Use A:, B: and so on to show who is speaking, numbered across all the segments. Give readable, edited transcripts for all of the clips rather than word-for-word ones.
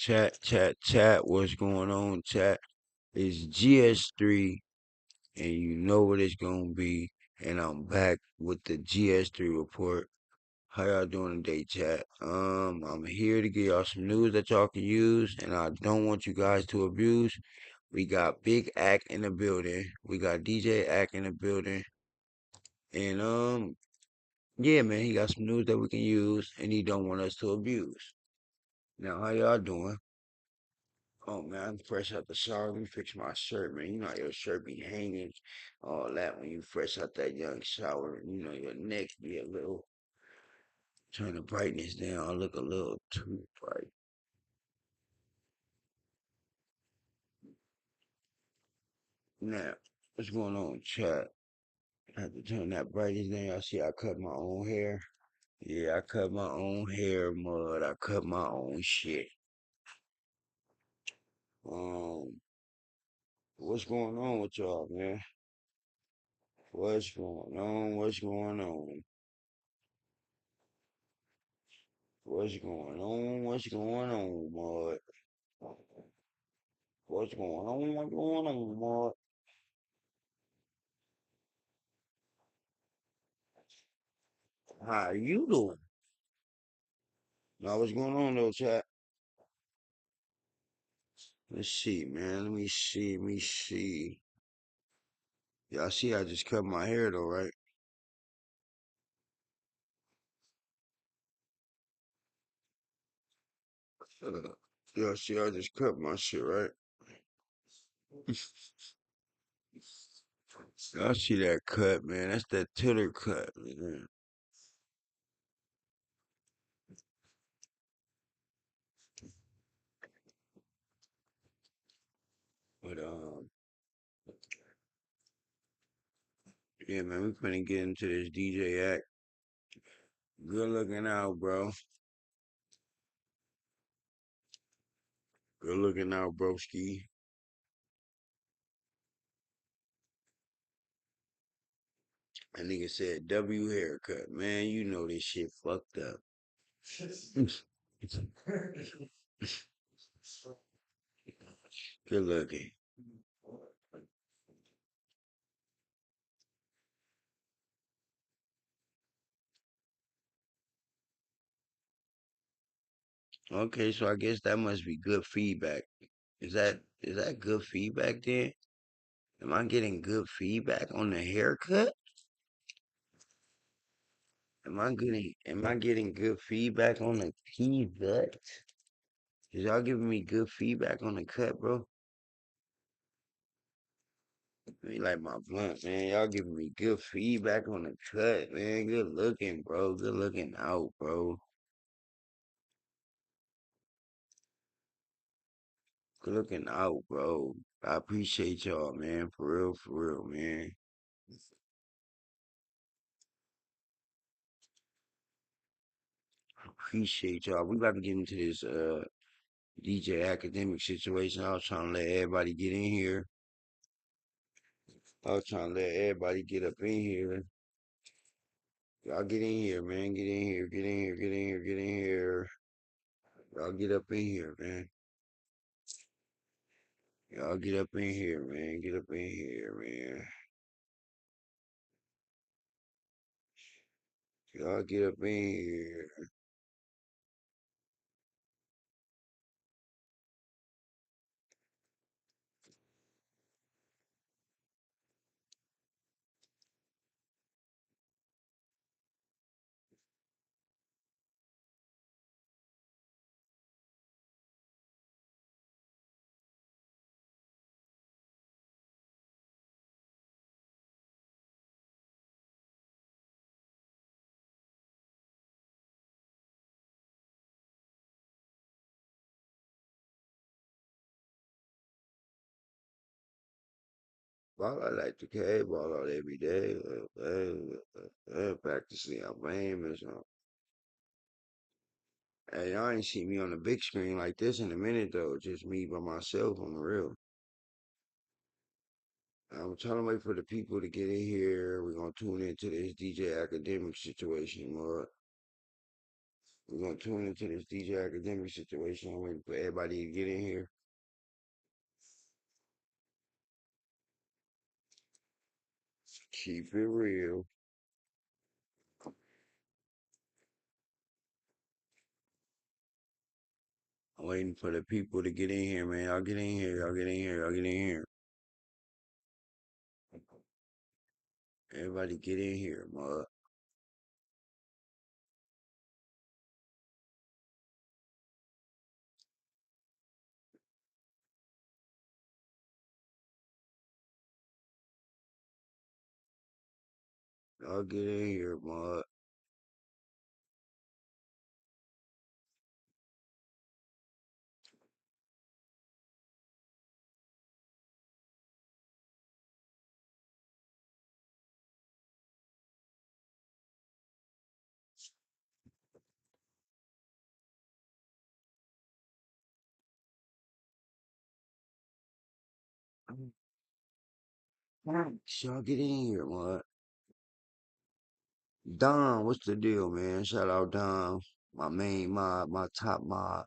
A: Chat. What's going on, chat? It's GS3, and you know what it's gonna be. And I'm back with the GS3 report. How y'all doing today, chat? I'm here to give y'all some news that y'all can use, and I don't want you guys to abuse. We got Big Act in the building. We got DJ Act in the building, and yeah, man, he got some news that we can use, and he don't want us to abuse. Now, how y'all doing? Oh man, I'm fresh out the shower. Let me fix my shirt, man. You know how your shirt be hanging, all that when you fresh out that young shower. You know your neck be a little. Turn the brightness down. I look a little too bright. Now, what's going on, chat? I have to turn that brightness down. I see I cut my own hair. Yeah, I cut my own hair, mud. I cut my own shit. Um, what's going on with y'all, man? What's going on? What's going on? What's going on? What's going on, mud? What's going on? What's going on, mud? How you doing? Now, what's going on, though, chat? Let's see, man. Let me see. Let me see. Y'all see, I just cut my hair, though, right? Y'all see, I just cut my shit, right? Y'all see that cut, man? That's that tiller cut, man. But yeah, man, we finna get into this DJ act. Good looking out, bro. Good looking out, broski. That nigga said W haircut, man. You know this shit fucked up. Good looking. Okay, so I guess that must be good feedback. Is that good feedback then? Am I getting good feedback on the haircut? Am I getting good feedback on the cut? Is y'all giving me good feedback on the cut, bro? Me like my blunt, man. Y'all giving me good feedback on the cut, man. Good looking, bro. Good looking out, bro. Good looking out, bro. I appreciate y'all, man. For real, man. Appreciate y'all. We about to get into this DJ academic situation. I was trying to let everybody get in here. I was trying to let everybody get up in here. Y'all get in here, man. Get in here. Get in here. Get in here. Get in here. Y'all get up in here, man. Y'all get up in here, man. Get up in here, man. Y'all get up in here. Ball out like the K, ball out every day. Practicing our game or something. Hey, y'all ain't see me on the big screen like this in a minute though. Just me by myself on the real. I'm trying to wait for the people to get in here. We're gonna tune into this DJ academic situation, Lord. We're gonna tune into this DJ academic situation. I'm waiting for everybody to get in here. Keep it real. I'm waiting for the people to get in here, man. Y'all get in here. Y'all get in here. Y'all get in here. Everybody get in here, mud. Y'all get in here, mud. Y'all get in here, mud. Don, what's the deal, man? Shout out Don, my main mod, my top mod.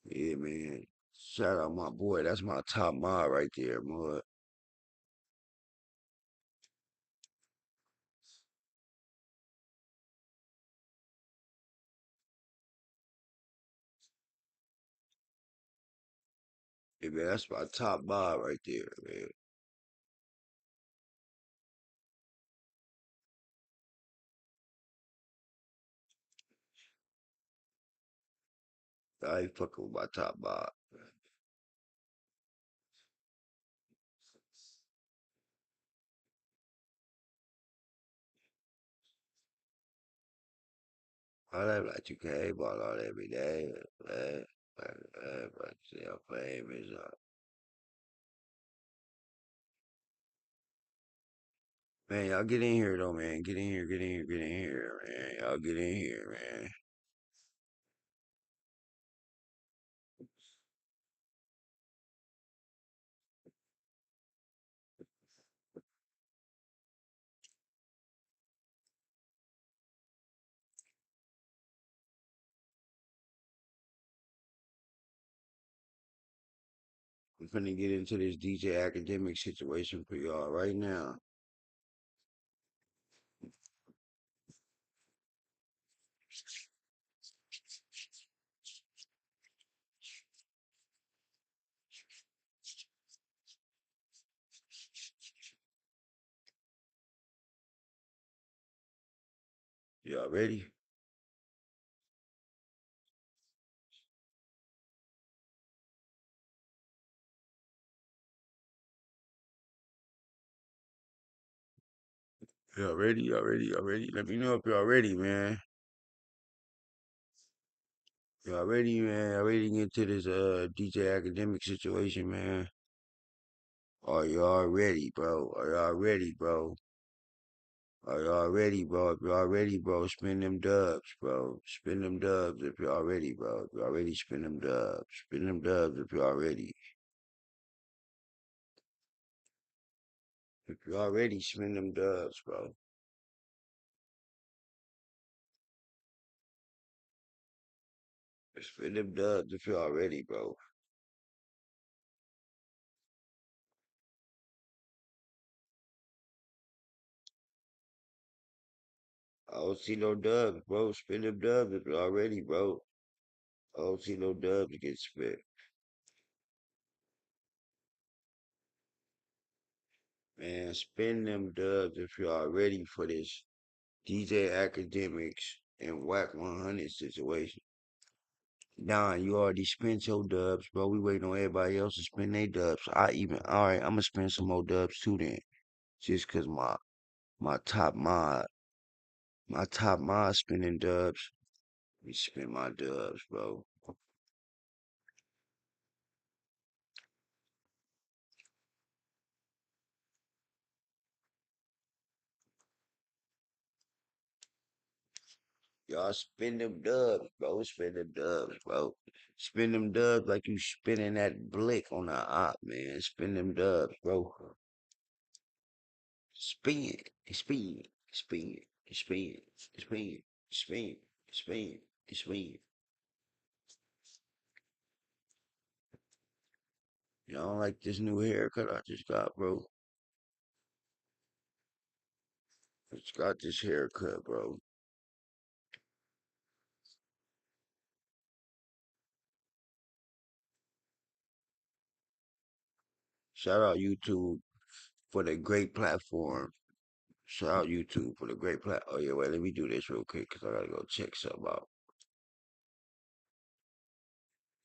A: Yeah, man. Shout out my boy. That's my top mod right there, mud. Yeah, man, that's my top mod right there, man. I ain't fucking with my top mod. I live like 2K ball out every day, man. But see how famous. Man, y'all get in here though, man. Get in here, get in here, get in here, man. Y'all get in here, man. I'm finna get into this DJ academic situation for y'all right now. Y'all ready? Y'all ready? Y'all ready? Y'all ready? Let me know if y'all ready, man. Y'all ready, man? Y'all ready to get into this DJ academic situation, man? Are y'all ready, bro? Are y'all ready, bro? Are y'all ready, bro? If y'all ready, bro, spin them dubs, bro. Spin them dubs if y'all ready, bro. If y'all ready, spin them dubs. Spin them dubs if y'all ready. If y'all ready, spin them dubs, bro. Spin them dubs if y'all ready, bro. I don't see no dubs, bro. Spin them dubs if y'all ready, bro. I don't see no dubs to get spit. Man, spin them dubs if y'all ready for this DJ Academics and Whack 100 situation. Nah, you already spent your dubs, bro. We waiting on everybody else to spend their dubs. Alright, I'm gonna spend some more dubs too then. Just cause my top mod, my top mod spending dubs. We spend my dubs, bro. Y'all spend them dubs, bro. Spend them dubs, bro. Spend them dubs like you spinning that blick on the op, man. Spend them dubs, bro. Spin, spin, spin, spin, spin, spin, Spain, Spain. You don't like this new haircut I just got, bro? I just got this haircut, bro. Shout out YouTube for the great platform. Shout out YouTube for the great Oh yeah, wait, let me do this real quick because I gotta go check something out.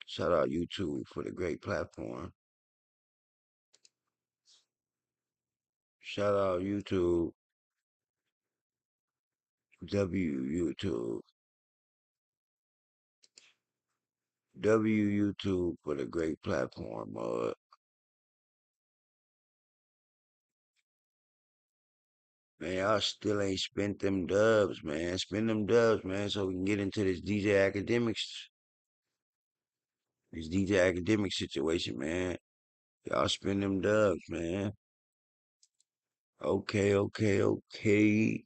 A: Shout out YouTube for the great platform. Shout out YouTube, YouTube, YouTube for the great platform. Man, y'all still ain't spent them dubs, man. Spend them dubs, man, so we can get into this DJ academic situation, man. Y'all spend them dubs, man. Okay, okay, okay.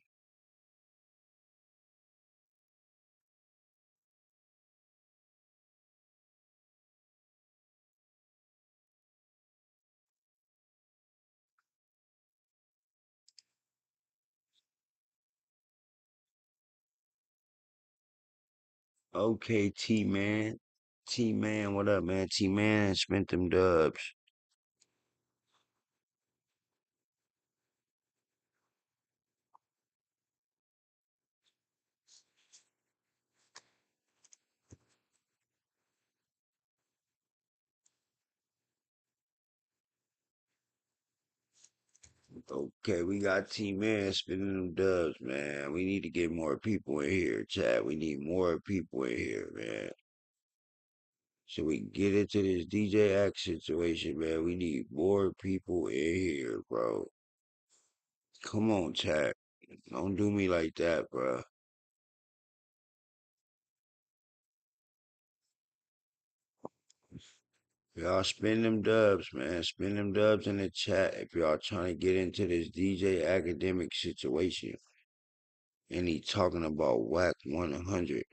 A: Okay, T man. T man, what up, man? T man spent them dubs. Okay, we got T man spending them dubs, man. We need to get more people in here, chat. We need more people in here, man. So we can get into this DJ Act situation, man. We need more people in here, bro. Come on, chat. Don't do me like that, bro. Y'all spend them dubs, man. Spend them dubs in the chat if y'all trying to get into this DJ academic situation. And he talking about WAC 100.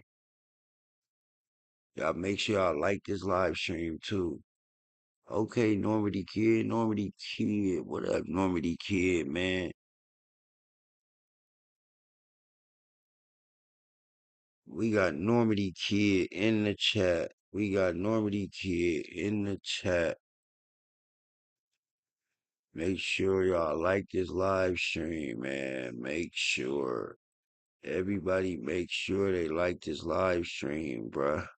A: Y'all make sure y'all like this live stream too. Okay, Normandy Kid, what up, Normandy Kid, man? We got Normandy Kid in the chat. We got Normandy Kid in the chat. Make sure y'all like this live stream, man. Make sure. Everybody make sure they like this live stream, bruh.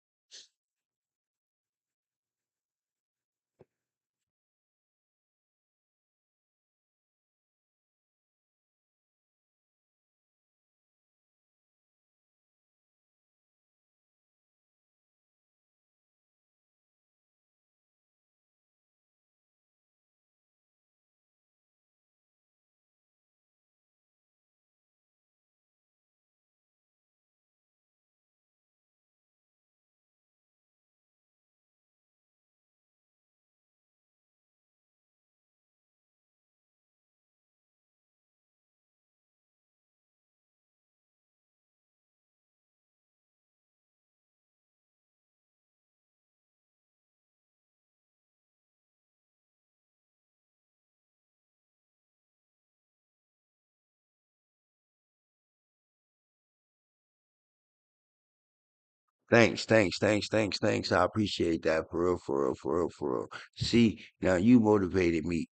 A: Thanks. I appreciate that for real, for real, for real, for real. See, now you motivated me.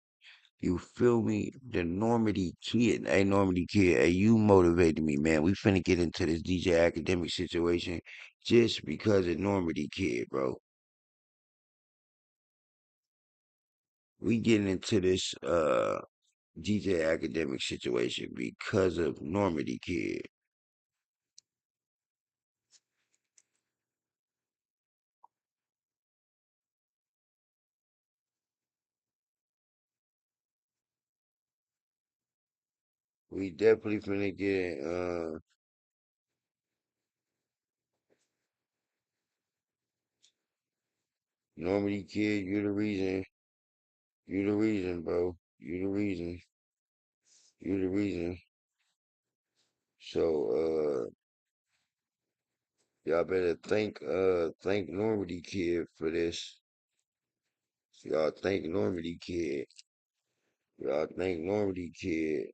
A: You feel me? The Normandy kid, hey Normandy kid, hey you motivated me, man. We finna get into this DJ academic situation just because of Normandy kid, bro. We getting into this DJ academic situation because of Normandy kid. We definitely finna get Normandy kid, you the reason. You the reason, bro. You the reason. You the reason. So Y'all better thank Normandy Kid for this. Y'all thank Normandy Kid. Y'all thank Normandy Kid.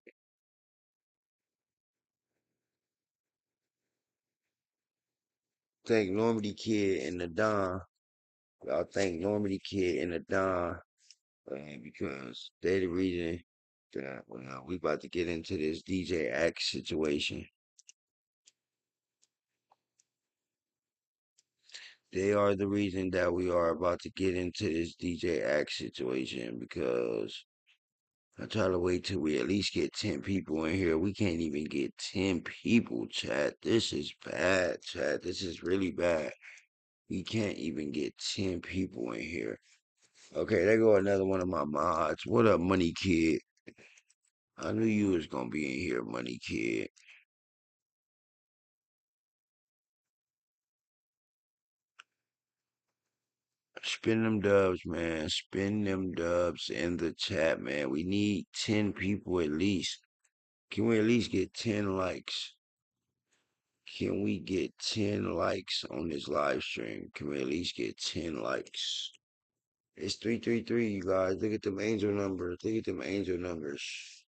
A: Thank Normandy Kid and the Don. Y'all thank Normandy Kid and the Don, because they the reason that we about to get into this DJ Axe situation. They are the reason that we are about to get into this DJ Axe situation because I try to wait till we at least get 10 people in here. We can't even get 10 people, chat. This is bad, chat. This is really bad. We can't even get 10 people in here. Okay, there go another one of my mods. What up, Money Kid? I knew you was gonna be in here, Money Kid. Spin them dubs, man. Spin them dubs in the chat, man. We need 10 people at least. Can we at least get 10 likes? Can we get 10 likes on this live stream? Can we at least get 10 likes? It's 333, you guys. Look at them angel numbers. Look at them angel numbers.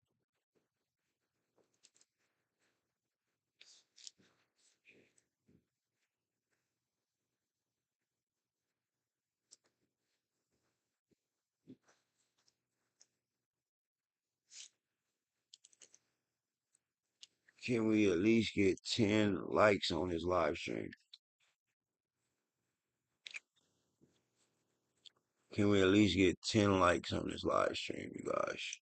A: Can we at least get 10 likes on this live stream? Can we at least get 10 likes on this live stream, you guys?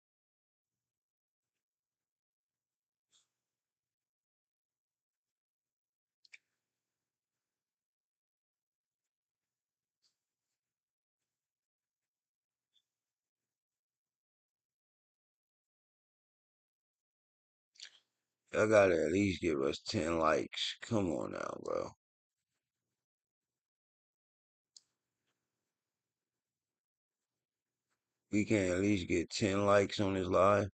A: Y'all gotta at least give us 10 likes. Come on now, bro. We can at least get 10 likes on this live.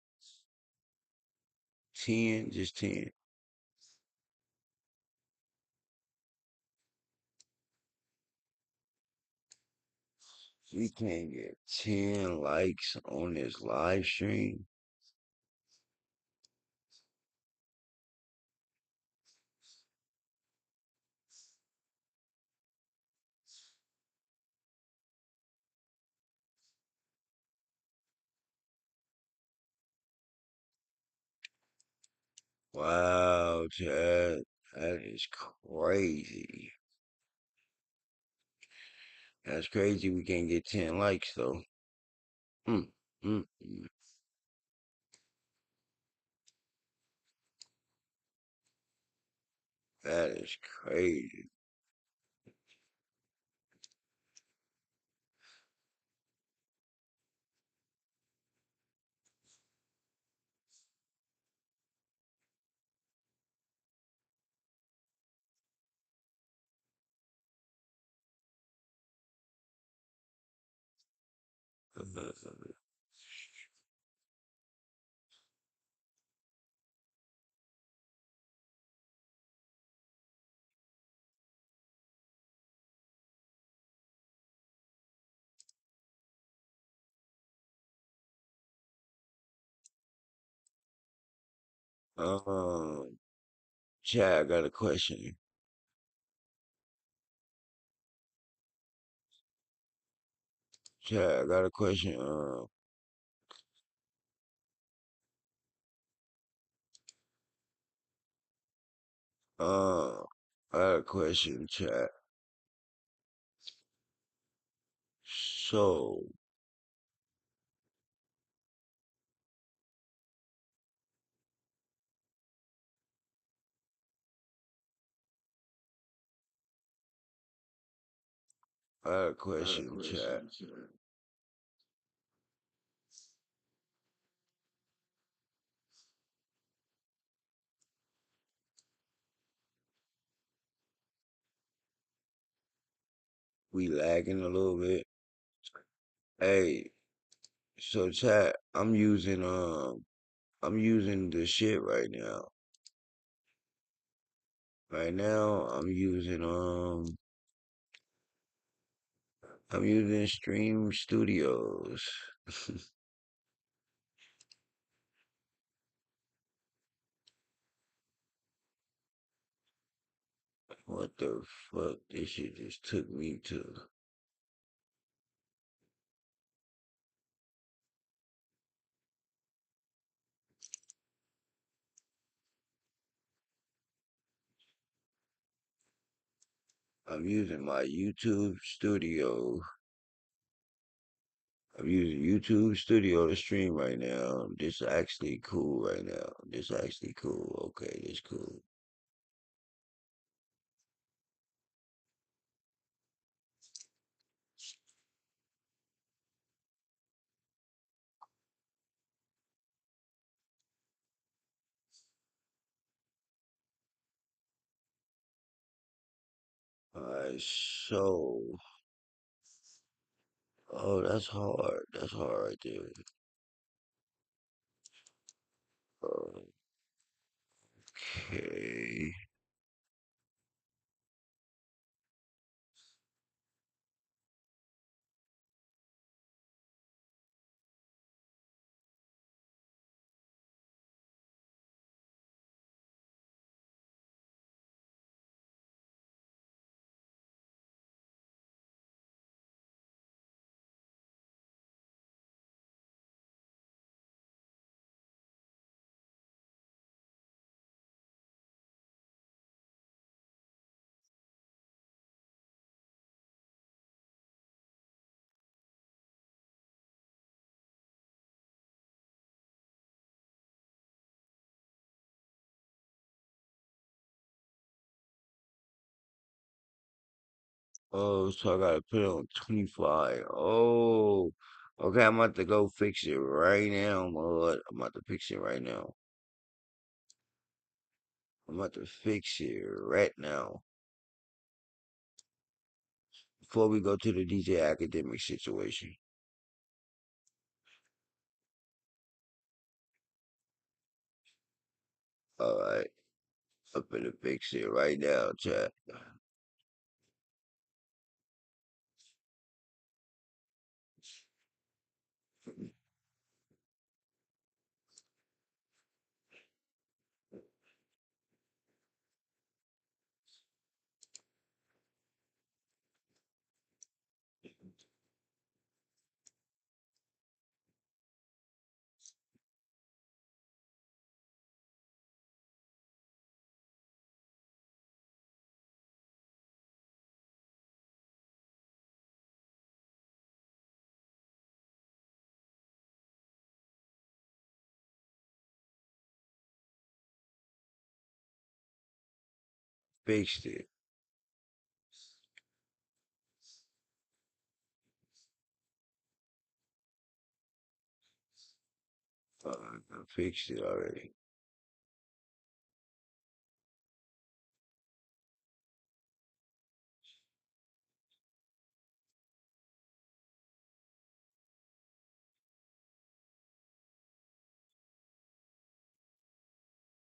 A: 10, just 10. We can't get 10 likes on this live stream. Wow, Chad. That is crazy. That's crazy. We can't get 10 likes, though. Mm, mm. That is crazy. Um, Chad, I got a question. Chad, I got a question. Uh, I got a question, Chad. So, I got a question, Chad. We lagging a little bit. Hey, so Chad, I'm using the shit right now. Right now, I'm using Stream Studios. What the fuck? This shit just took me to. I'm using my YouTube Studio. I'm using YouTube Studio to stream right now. This actually cool right now. This actually cool. Okay, this cool. Alright, so oh, that's hard. That's hard right there. Okay. Oh, so I gotta put it on 25. Oh, okay. I'm about to go fix it right now, Lord. I'm about to fix it right now. I'm about to fix it right now. Before we go to the DJ academic situation. All right. I'm gonna fix it right now, chat. Fixed it. I fixed it already.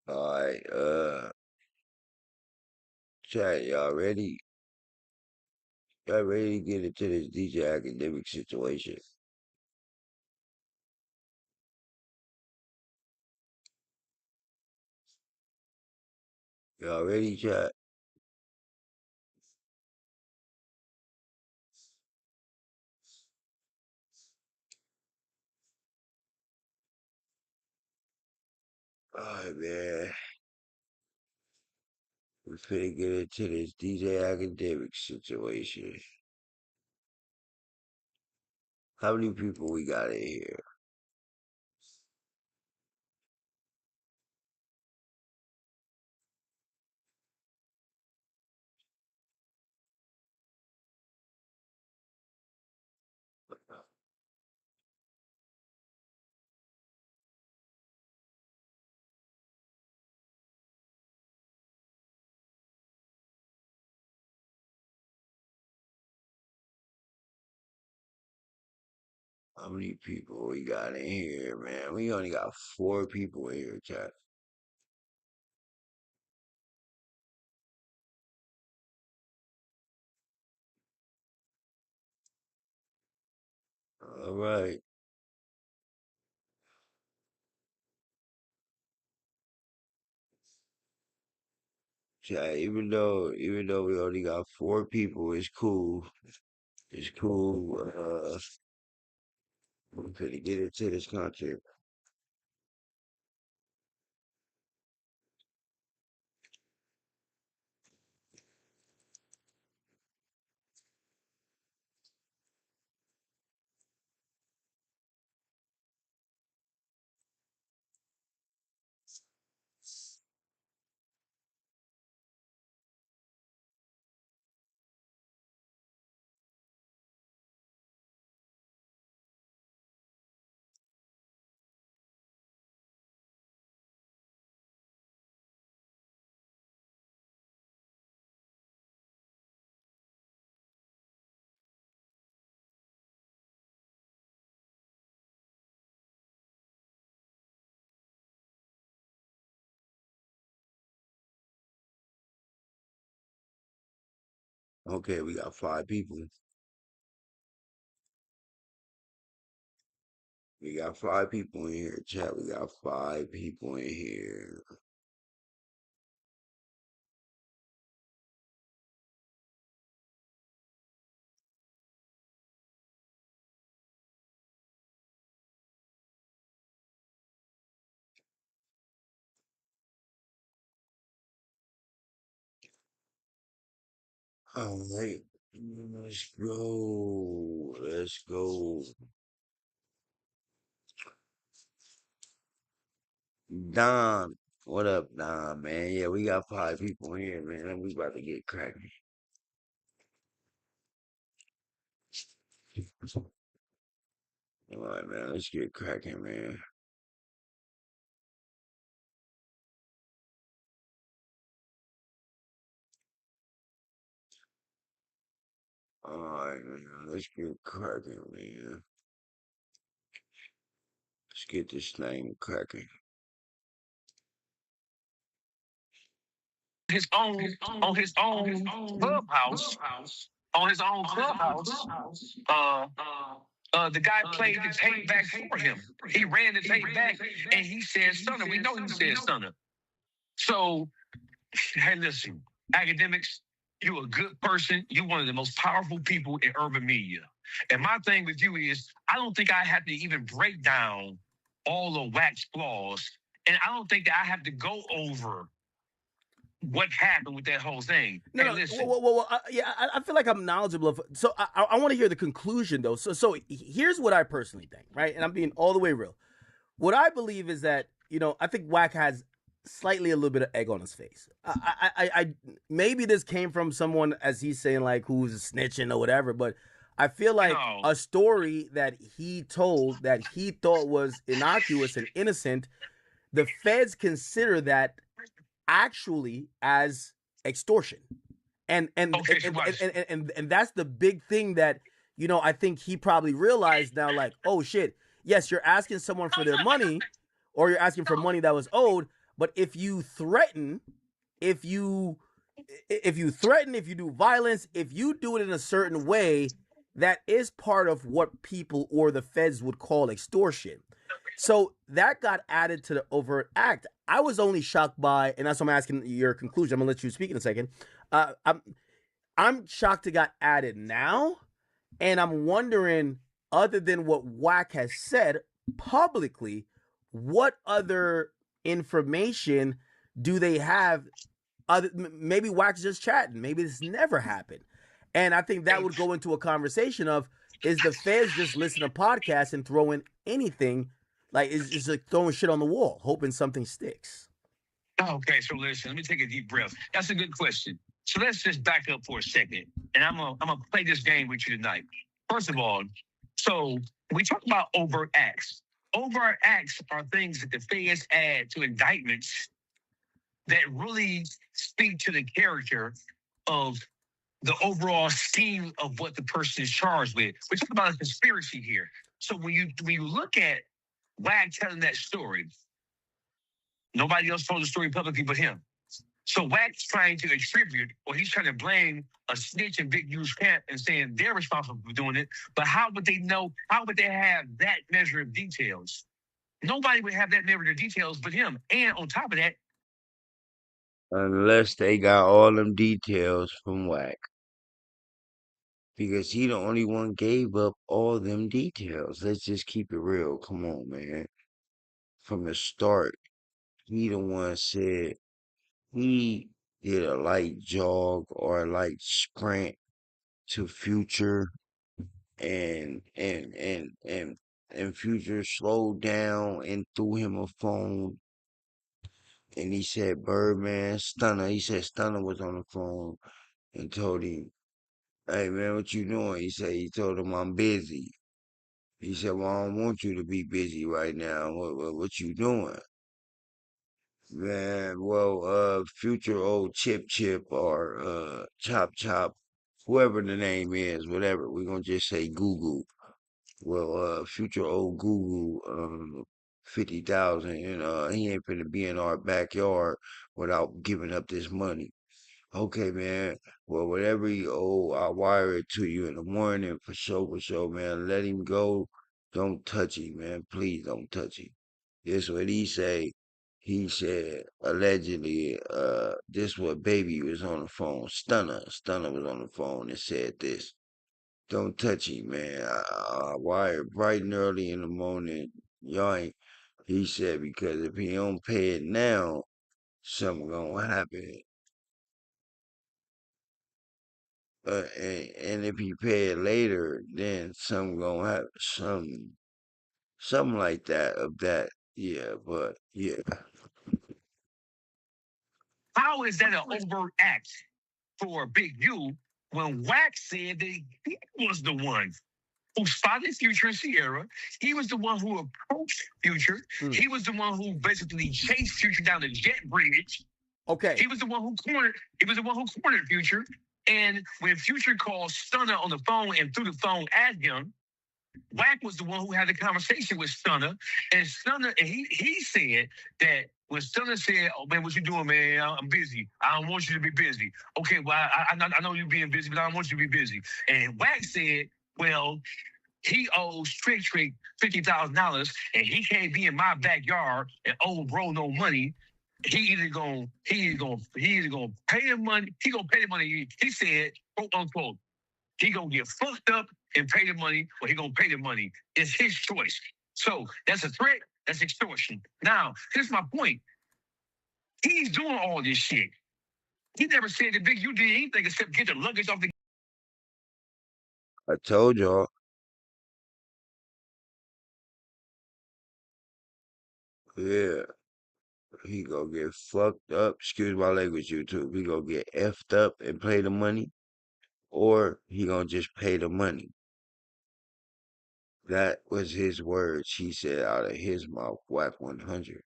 A: All right. Chat, y'all ready? Y'all ready to get into this DJ academic situation? Y'all ready, chat? All right, man. We finna get into this DJ academic situation. How many people we got in here? How many people we got in here, man? We only got 4 people in here, chat. All right. Yeah, even though we only got four people, it's cool. It's cool. We're gonna get into this content. Okay, we got five people. We got five people in here, chat. We got five people in here. All right, let's go. Let's go. Don, what up, Don, man? Yeah, we got five people in here, man. And we about to get cracking. All right, man. Let's get cracking, man. All right, man. Let's get cracking, man. Let's get this thing cracking.
B: His own on his own clubhouse on his own clubhouse. Uh, the guy played the tape back for him. He ran the tape back, and he said "Stunner." We know he said "Stunner." So, hey, listen, academics, you're a good person. You're one of the most powerful people in urban media. And my thing with you is, I don't think I have to even break down all the wax flaws, and I don't think that I have to go over what happened with that whole thing.
C: No,
B: Hey,
C: no.
B: listen.
C: Yeah, I feel like I'm knowledgeable of. So I want to hear the conclusion though. So here's what I personally think, right? And I'm being all the way real. What I believe is that I think Wack has slightly a little bit of egg on his face. I maybe this came from someone, as he's saying, like who's snitching or whatever, but I feel like a story that he told that he thought was innocuous and innocent, the feds consider that actually as extortion. And that's the big thing that I think he probably realized now, like, oh shit, yes, you're asking someone for their money, or you're asking for money that was owed, but if you if you do violence, if you do it in a certain way, that is part of what people or the feds would call extortion. So that got added to the overt act. I was only shocked by, and that's why I'm asking your conclusion. I'm gonna let you speak in a second. Uh, I'm I'm shocked it got added now, and I'm wondering, other than what Wack has said publicly, what other information do they have? Maybe Wack's just chatting. Maybe this never happened, and I think that would go into a conversation of, is the feds just listen to podcasts and throwing anything, like is like throwing shit on the wall, hoping something sticks.
B: Okay, so listen, let me take a deep breath. That's a good question. So let's just back up for a second, and I'm gonna play this game with you tonight. First of all, so we talk about overt acts. Overt acts are things that the feds add to indictments that really speak to the character of the overall scheme of what the person is charged with. We're talking about a conspiracy here. So when you look at Wag telling that story, nobody else told the story publicly but him. So WAC's trying to attribute, or he's trying to blame a snitch in Big U's camp and saying they're responsible for doing it. But how would they know? How would they have that measure of details? Nobody would have that measure of details but him. And on top of that,
A: Unless they got all them details from Whack. Because he the only one gave up all them details. Let's just keep it real. Come on, man. From the start, he the one said he did a light jog or a light sprint to Future and and Future slowed down and threw him a phone and he said Birdman Stunner. He said Stunner was on the phone and told him, "Hey man, what you doing?" He told him I'm busy. He said, "Well, I don't want you to be busy right now. What you doing?" Man, well, future old Chip or Chop Chop, whoever the name is, whatever. We're gonna just say Google. Well, future old Google, 50,000, and he ain't finna be in our backyard without giving up this money. Okay, man. Well, whatever you owe, I'll wire it to you in the morning for sure, man. Let him go. Don't touch him, man. Please don't touch him. This what he say. He said allegedly, this what baby was on the phone. Stunner was on the phone and said this. Don't touch him, man. I wired bright and early in the morning. Y'all ain't. He said because if he don't pay it now, something gonna happen. And if you pay it later, then some gonna have something like that of that. Yeah, but yeah,
B: how is that an overt act for Big U when Wax said that he was the one who spotted Future and Sierra? He was the one who approached Future. He was the one who basically chased Future down the jet bridge.
C: Okay.
B: He was the one who cornered. He was the one who cornered Future. And when Future called Stunner on the phone and threw the phone at him, Wack was the one who had the conversation with Stunner, and Stunner, and he said that when Stunner said, "Oh man, what you doing, man? I'm busy. I don't want you to be busy." Okay, well, I know you're being busy, but I don't want you to be busy. And Wack said, "Well, he owes Trick $50,000, and he can't be in my backyard and owe bro no money. He either gonna pay him money. He gonna pay the money." He said, "quote unquote." He gonna get fucked up and pay the money, or he gonna pay the money. It's his choice. So that's a threat. That's extortion. Now, here's my point. He's doing all this shit. He never said that Big U did anything except get the luggage off the.
A: I told y'all. Yeah, he gonna get fucked up. Excuse my language, YouTube. He gonna get effed up and pay the money, or he gonna just pay the money. That was his words. He said out of his mouth, WAC 100.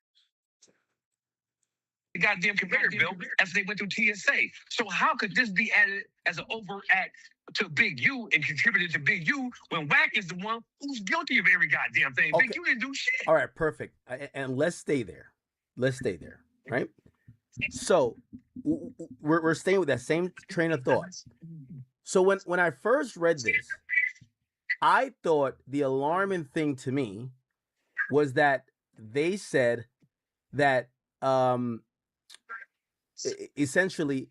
B: Goddamn conveyor belt after they went through TSA. So how could this be added as an overt act to Big U and contributed to Big U when Wack is the one who's guilty of every goddamn thing? Okay. Big U didn't do shit.
C: All right, perfect. And let's stay there. Let's stay there, right? So we're staying with that same train of thought. So when I first read this, I thought the alarming thing to me was that they said that essentially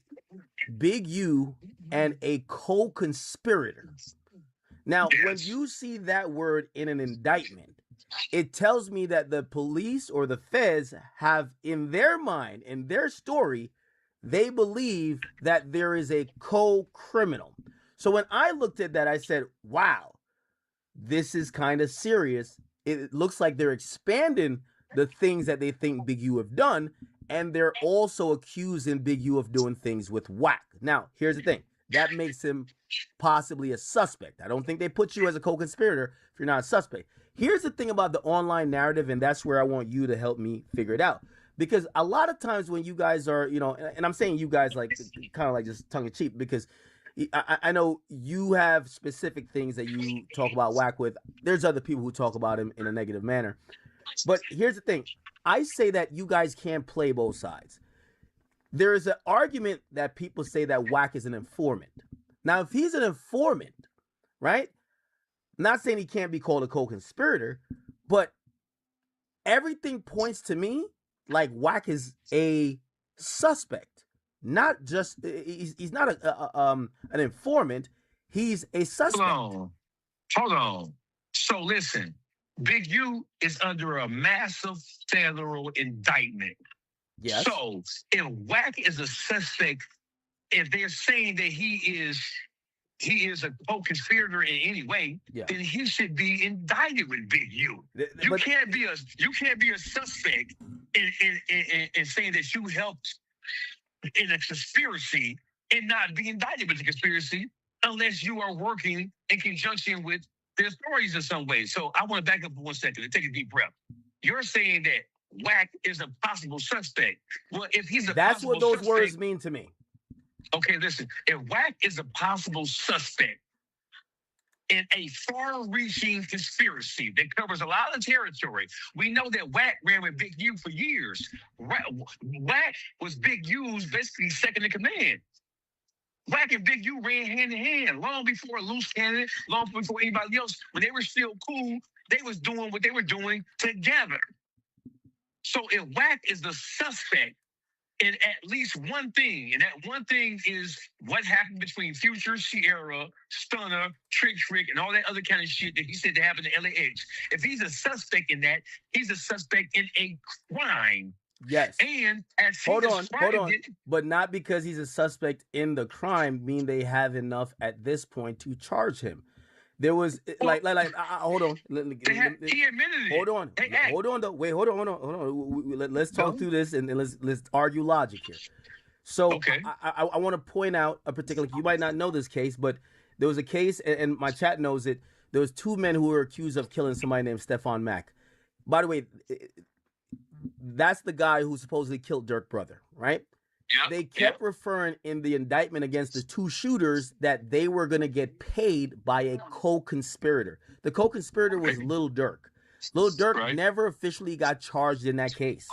C: Big U and a co-conspirator. Now, when you see that word in an indictment, it tells me that the police or the feds have in their mind, in their story, they believe that there is a co-criminal. So when I looked at that, I said, wow, this is kind of serious. It looks like they're expanding the things that they think Big U have done, and they're also accusing Big U of doing things with Wack. Now, here's the thing. That makes him possibly a suspect. I don't think they put you as a co-conspirator if you're not a suspect. Here's the thing about the online narrative, and that's where I want you to help me figure it out. Because a lot of times when you guys are, and I'm saying you guys like kind of like just tongue in cheek, because I know you have specific things that you talk about Wack with. There's other people who talk about him in a negative manner. But here's the thing. I say that you guys can't play both sides. There is an argument that people say that WACK is an informant. Now, if he's an informant, right? I'm not saying he can't be called a co-conspirator, but everything points to me like WACK is a suspect. Not just he's not an informant. He's a suspect.
B: Hold on. So listen, Big U is under a massive federal indictment.
C: Yes.
B: So if WACK is a suspect, if they're saying that he is a co-conspirator in any way, then he should be indicted with Big U. You can't be a suspect in saying that you helped in a conspiracy and not be indicted with the conspiracy unless you are working in conjunction with the authorities in some way. So I want to back up for 1 second and take a deep breath. You're saying that WACK is a possible suspect. Well, if he's a
C: that's
B: possible
C: what those
B: suspect,
C: words mean to me.
B: Okay, listen. If WACK is a possible suspect in a far-reaching conspiracy that covers a lot of territory, we know that WACK ran with Big U for years. WACK was Big U's basically second in command. WACK and Big U ran hand in hand long before Loose Cannon, long before anybody else. When they were still cool, they was doing what they were doing together. So if WACK is the suspect in at least one thing, and that one thing is what happened between Future, Sierra, Stunner, Trick, and all that other kind of shit that he said that happened to LAX. If he's a suspect in that, he's a suspect in a crime.
C: Yes.
B: And as
C: hold on. But not because he's a suspect in the crime mean they have enough at this point to charge him. There was hold on.
B: He admitted it.
C: Hold on though. Wait, hold on. Let's talk through this and let's argue logic here. So I want to point out a particular. You might not know this case, but there was a case, and my chat knows it. There was 2 men who were accused of killing somebody named Stefan Mack. By the way, that's the guy who supposedly killed Dirk's brother, right?
B: Yeah,
C: they kept referring in the indictment against the 2 shooters that they were going to get paid by a co-conspirator. The co-conspirator was Lil Durk. Lil Durk never officially got charged in that case.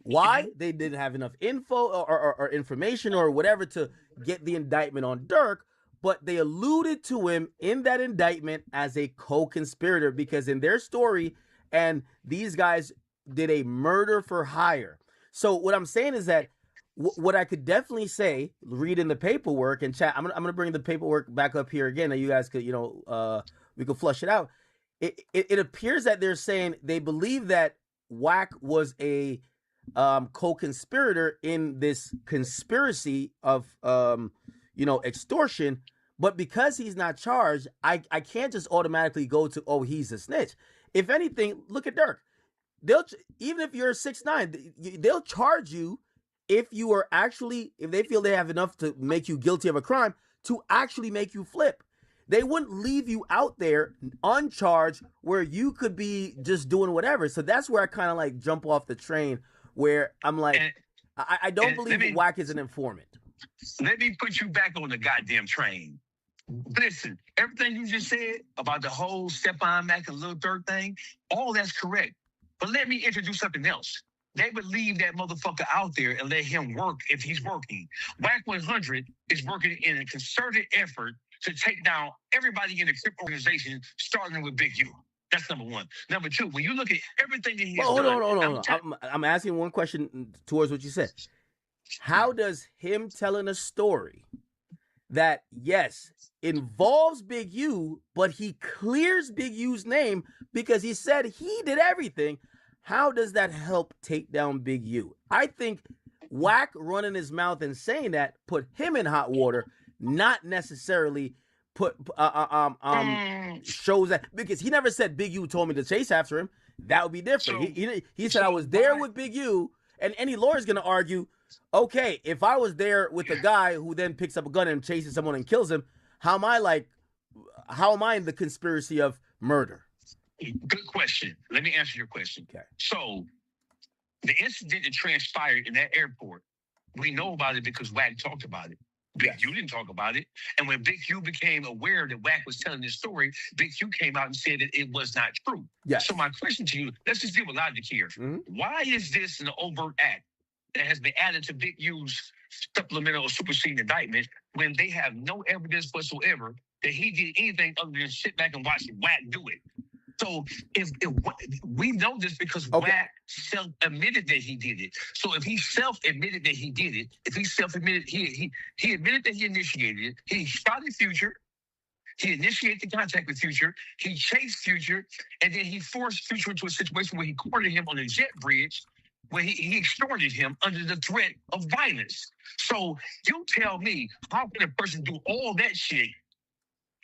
C: Why? They didn't have enough info or information or whatever to get the indictment on Durk, but they alluded to him in that indictment as a co-conspirator because in their story, and these guys did a murder for hire. So what I'm saying is that what I could definitely say, read in the paperwork and chat. I'm gonna bring the paperwork back up here again, and you guys could, we could flush it out. It appears that they're saying they believe that WACK was a co-conspirator in this conspiracy of extortion, but because he's not charged, I can't just automatically go to he's a snitch. If anything, look at Dirk. Even if you're 6'9", they'll charge you if they feel they have enough to make you guilty of a crime to actually make you flip. They wouldn't leave you out there uncharged where you could be just doing whatever. So that's where I kind of like jump off the train where I'm like, I don't believe WACK is an informant.
B: Let me put you back on the goddamn train. Listen, everything you just said about the whole Stefan Mack and Lil Durk thing, all that's correct. But let me introduce something else. They would leave that motherfucker out there and let him work if he's working. WACK100 is working in a concerted effort to take down everybody in the Crip organization, starting with Big U. That's number one. Number two, when you look at everything that he has done...
C: Hold on. I'm asking one question towards what you said. How does him telling a story that, yes, involves Big U, but he clears Big U's name because he said he did everything... How does that help take down Big U? I think WACK running his mouth and saying that put him in hot water, not necessarily shows that, because he never said Big U told me to chase after him. That would be different. So, he said I was there with Big U, and any lawyer's gonna argue, okay, if I was there with a guy who then picks up a gun and chases someone and kills him, how am I in the conspiracy of murder?
B: Good question. Let me answer your question.
C: Okay.
B: So, the incident that transpired in that airport, we know about it because WACK talked about it. Big U didn't talk about it. And when Big U became aware that WACK was telling this story, Big U came out and said that it was not true.
C: Yes.
B: So my question to you, let's just deal with logic here. Mm-hmm. Why is this an overt act? that has been added to Big U's supplemental or superseding indictment when they have no evidence whatsoever that he did anything other than sit back and watch WAC do it. So if we know this because WAC self-admitted that he did it. So if he self-admitted that he did it, if he self-admitted he admitted that he initiated it, he shot at Future, he initiated the contact with Future, he chased Future, and then he forced Future into a situation where he cornered him on a jet bridge, where he extorted him under the threat of violence. So you tell me, how can a person do all that shit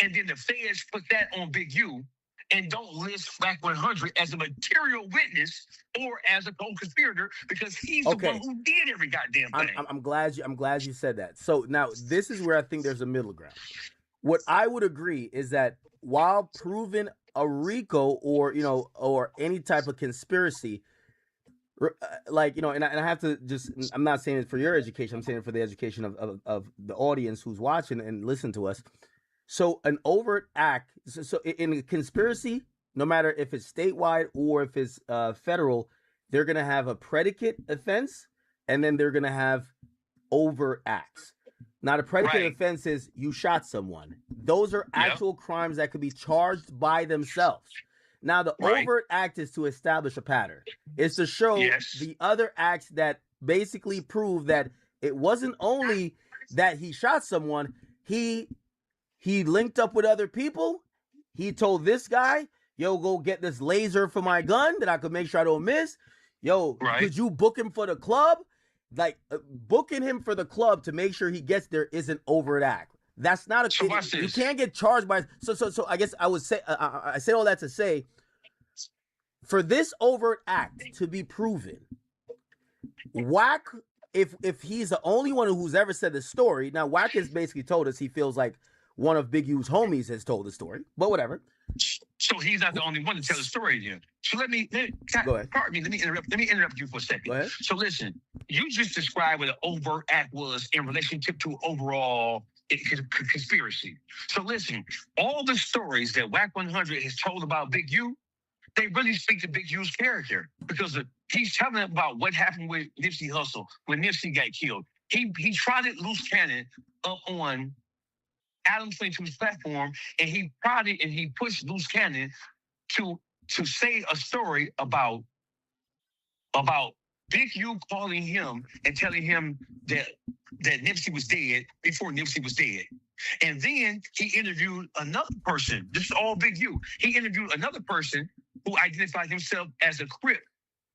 B: and then the feds put that on Big U and don't list WACK100 as a material witness or as a co-conspirator because he's the one who did every goddamn thing.
C: I'm glad you said that. So now this is where I think there's a middle ground. What I would agree is that while proven a RICO or any type of conspiracy, like, and I have to just, I'm not saying it for your education, I'm saying it for the education of the audience who's watching and listen to us. So an overt act, so in a conspiracy, no matter if it's statewide or if it's federal, they're going to have a predicate offense and then they're going to have overt acts. Now, the predicate offense is you shot someone. Those are actual crimes that could be charged by themselves. Now, the overt act is to establish a pattern. It's to show the other acts that basically prove that it wasn't only that he shot someone, he linked up with other people. He told this guy, yo, go get this laser for my gun that I could make sure I don't miss. Yo, could you book him for the club? Like, booking him for the club to make sure he gets there is an overt act. That's not a... you can't get charged by... So I guess I would say... I say all that to say, for this overt act to be proven, WACK, if he's the only one who's ever said the story... Now, WACK has basically told us he feels like one of Big U's homies has told the story, but whatever.
B: So he's not the only one to tell the story then. So let me go ahead. Pardon me, let me interrupt you for a second.
C: Go ahead.
B: So listen, you just described what an overt act was in relationship to overall conspiracy. So listen, all the stories that WACK100 has told about Big U, they really speak to Big U's character because he's telling about what happened with Nipsey Hussle when Nipsey got killed. He trotted Loose Cannon up on Adam 22's platform, and he prodded and he pushed Loose Cannon to say a story about Big U calling him and telling him that Nipsey was dead before Nipsey was dead. And then he interviewed another person. This is all Big U. He interviewed another person who identified himself as a Crip,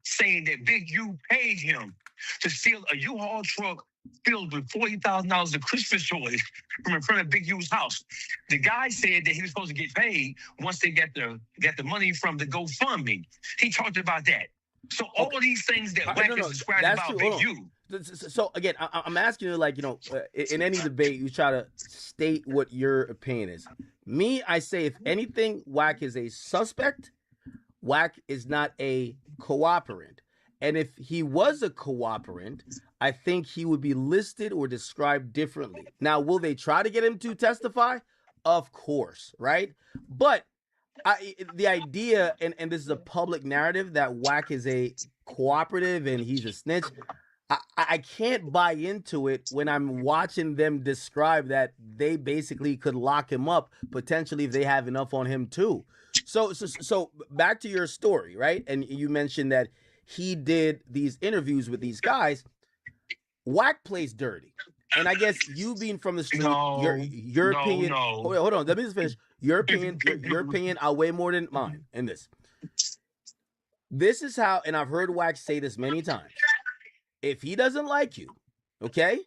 B: saying that Big U paid him to steal a U-Haul truck filled with $40,000 of Christmas toys from in front of Big U's house. The guy said that he was supposed to get paid once they got the money from the GoFundMe. He talked about that. So all of these things that WACK is described about Big U.
C: So again, I'm asking you, like, in any debate, you try to state what your opinion is. Me, I say, if anything, WACK is a suspect. WACK is not a cooperant. And if he was a cooperant, I think he would be listed or described differently. Now, will they try to get him to testify? Of course, right? But the idea, and this is a public narrative, that WACK is a cooperative and he's a snitch, I can't buy into it when I'm watching them describe that they basically could lock him up, potentially, if they have enough on him too. So back to your story, right? And you mentioned that he did these interviews with these guys. WACK plays dirty. And I guess you being from the street, your opinion.
B: No.
C: Hold on, let me just finish. Your opinion, I'll weigh more than mine in this. This is how, and I've heard WACK say this many times. If he doesn't like you, okay,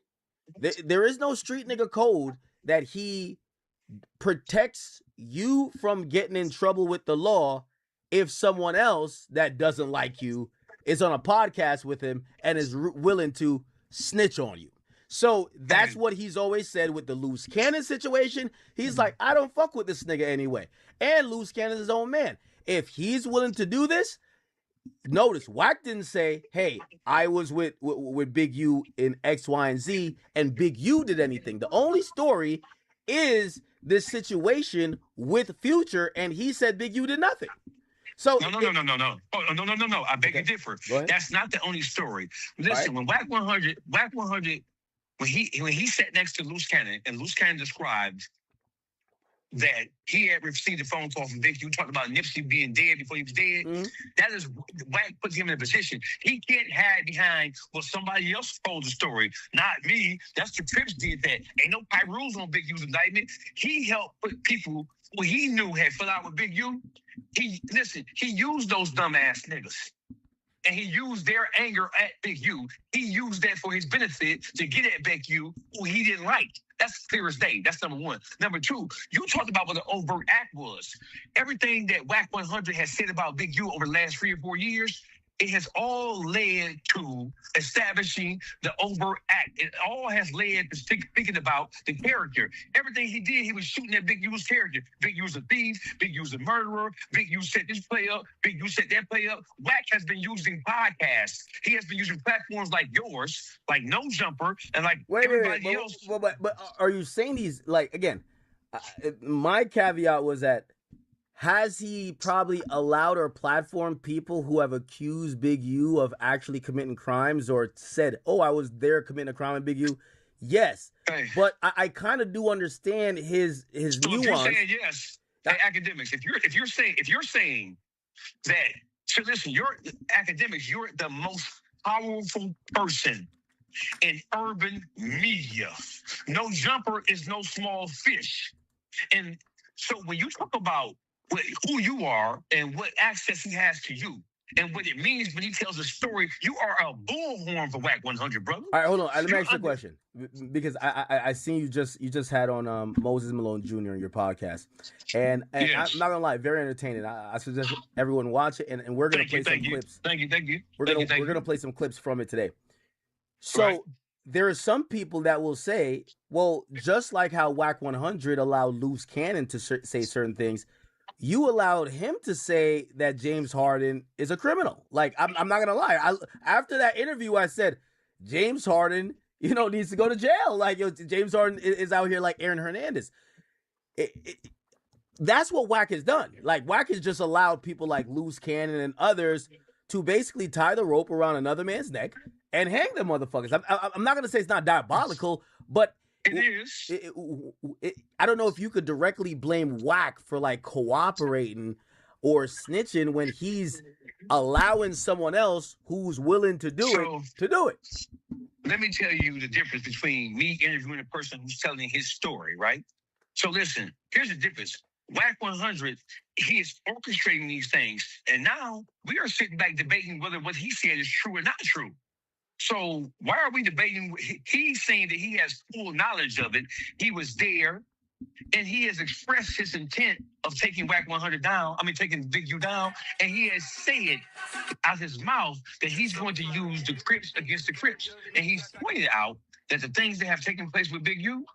C: there is no street nigga code that he protects you from getting in trouble with the law if someone else that doesn't like you is on a podcast with him and is willing to snitch on you. So that's what he's always said with the Loose Cannon situation. He's like, I don't fuck with this nigga anyway. And Loose Cannon's his own man. If he's willing to do this, notice WACK didn't say, hey, I was with Big U in X, Y, and Z, and Big U did anything. The only story is this situation with Future, and he said Big U did nothing. So
B: No. Oh, no. I beg
C: okay,
B: to differ.
C: go ahead.
B: That's not the only story.
C: All right.
B: Listen, when WAC 100, when he sat next to Loose Cannon, and Loose Cannon described that he had received a phone call from Vic. You talked about Nipsey being dead before he was dead.
C: Mm-hmm.
B: That is Wack puts him in a position. He can't hide behind, well, somebody else told the story, not me. That's the Crips did that. Ain't no rules on Big U's indictment. He helped put people who he knew had fell out with Big U. He used those dumbass niggas. And he used their anger at Big U. He used that for his benefit to get at Big U, who he didn't like. That's clear as day. That's number one. Number two, you talked about what the overt act was. Everything that WAC 100 has said about Big U over the last 3 or 4 years, it has all led to establishing the overt act. It all has led to thinking about the character. Everything he did, he was shooting at Big U's character. Big U's a thief. Big U's a murderer. Big U set this play up. Big U set that play up. Wack has been using podcasts. He has been using platforms like yours, like No Jumper, and like everybody else.
C: But are you saying these, like, again, my caveat was that has he probably allowed or platformed people who have accused Big U of actually committing crimes or said, oh, I was there committing a crime in Big U? Yes.
B: Okay.
C: But I kind of do understand his
B: So
C: nuance.
B: if you're saying yes, academics, if you're saying that, so listen, you're academics, you're the most powerful person in urban media. No Jumper is no small fish. And so when you talk about who you are and what access he has to you and what it means when he tells a story, you are a bullhorn for WAC 100, brother.
C: All right, hold on. Let me ask you a question, because I seen you just had on Moses Malone Jr. on your podcast, and
B: Yes.
C: I'm not gonna lie, very entertaining. I suggest everyone watch it, and we're gonna play some clips.
B: Thank you.
C: We're gonna play some clips from it today. So
B: Right.
C: there are some people that will say, well, just like how WAC 100 allowed Loose Cannon to say certain things, you allowed him to say that James Harden is a criminal. Like, I'm not gonna lie. After that interview, I said James Harden, needs to go to jail. Like, James Harden is out here like Aaron Hernandez. That's what WAC has done. Like, WAC has just allowed people like Loose Cannon and others to basically tie the rope around another man's neck and hang them motherfuckers. I'm not gonna say it's not diabolical, but
B: it is.
C: I don't know if you could directly blame WAC for like cooperating or snitching when he's allowing someone else who's willing to do it to do it.
B: Let me tell you the difference between me interviewing a person who's telling his story, right? So listen, here's the difference. WAC 100, he is orchestrating these things. And now we are sitting back debating whether what he said is true or not true. So why are we debating? He's saying that he has full knowledge of it. He was there, and he has expressed his intent of taking WAC 100 down. I mean, taking Big U down, and he has said out his mouth that he's going to use the Crips against the Crips. And he's pointed out that the things that have taken place with Big U,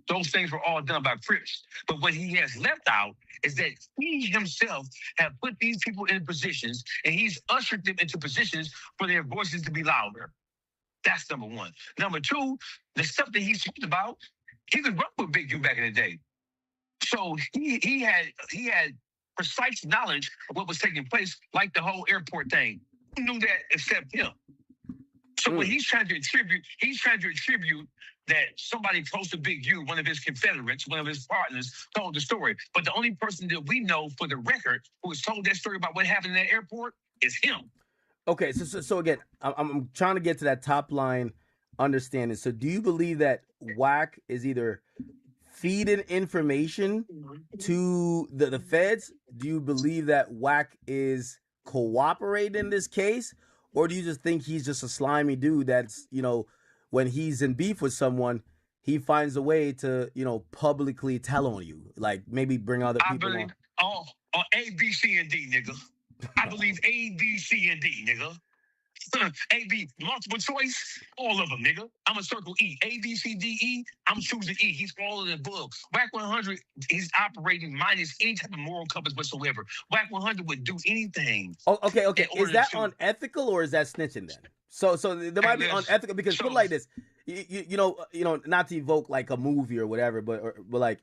B: those things were all done by Crips. But what he has left out is that he himself have put these people in positions, and he's ushered them into positions for their voices to be louder. That's number one. Number two, the stuff that he's talked about, he was rough with Big U back in the day. So he had precise knowledge of what was taking place, like the whole airport thing. Who knew that except him? So what he's trying to attribute that somebody close to Big U, one of his Confederates, one of his partners, told the story. But the only person that we know for the record who has told that story about what happened in that airport is him.
C: Okay, so again, I'm trying to get to that top line understanding. So do you believe that WAC is either feeding information to the feds? Do you believe that WAC is cooperating in this case? Or do you just think he's just a slimy dude that's, when he's in beef with someone, he finds a way to, publicly tell on you? Like, maybe bring other people on.
B: A, B, C, and D, nigga. I believe A, B, C, and D, nigga. A, B, multiple choice, all of them, nigga. I'm a circle E. A, B, C, D, E. I'm choosing E. He's all of the above. WAC 100, he's operating minus any type of moral compass whatsoever. WAC 100 would do anything.
C: Oh, okay. Is that unethical or is that snitching then? So there might be unethical because put it like this, you know, not to evoke like a movie or whatever, but like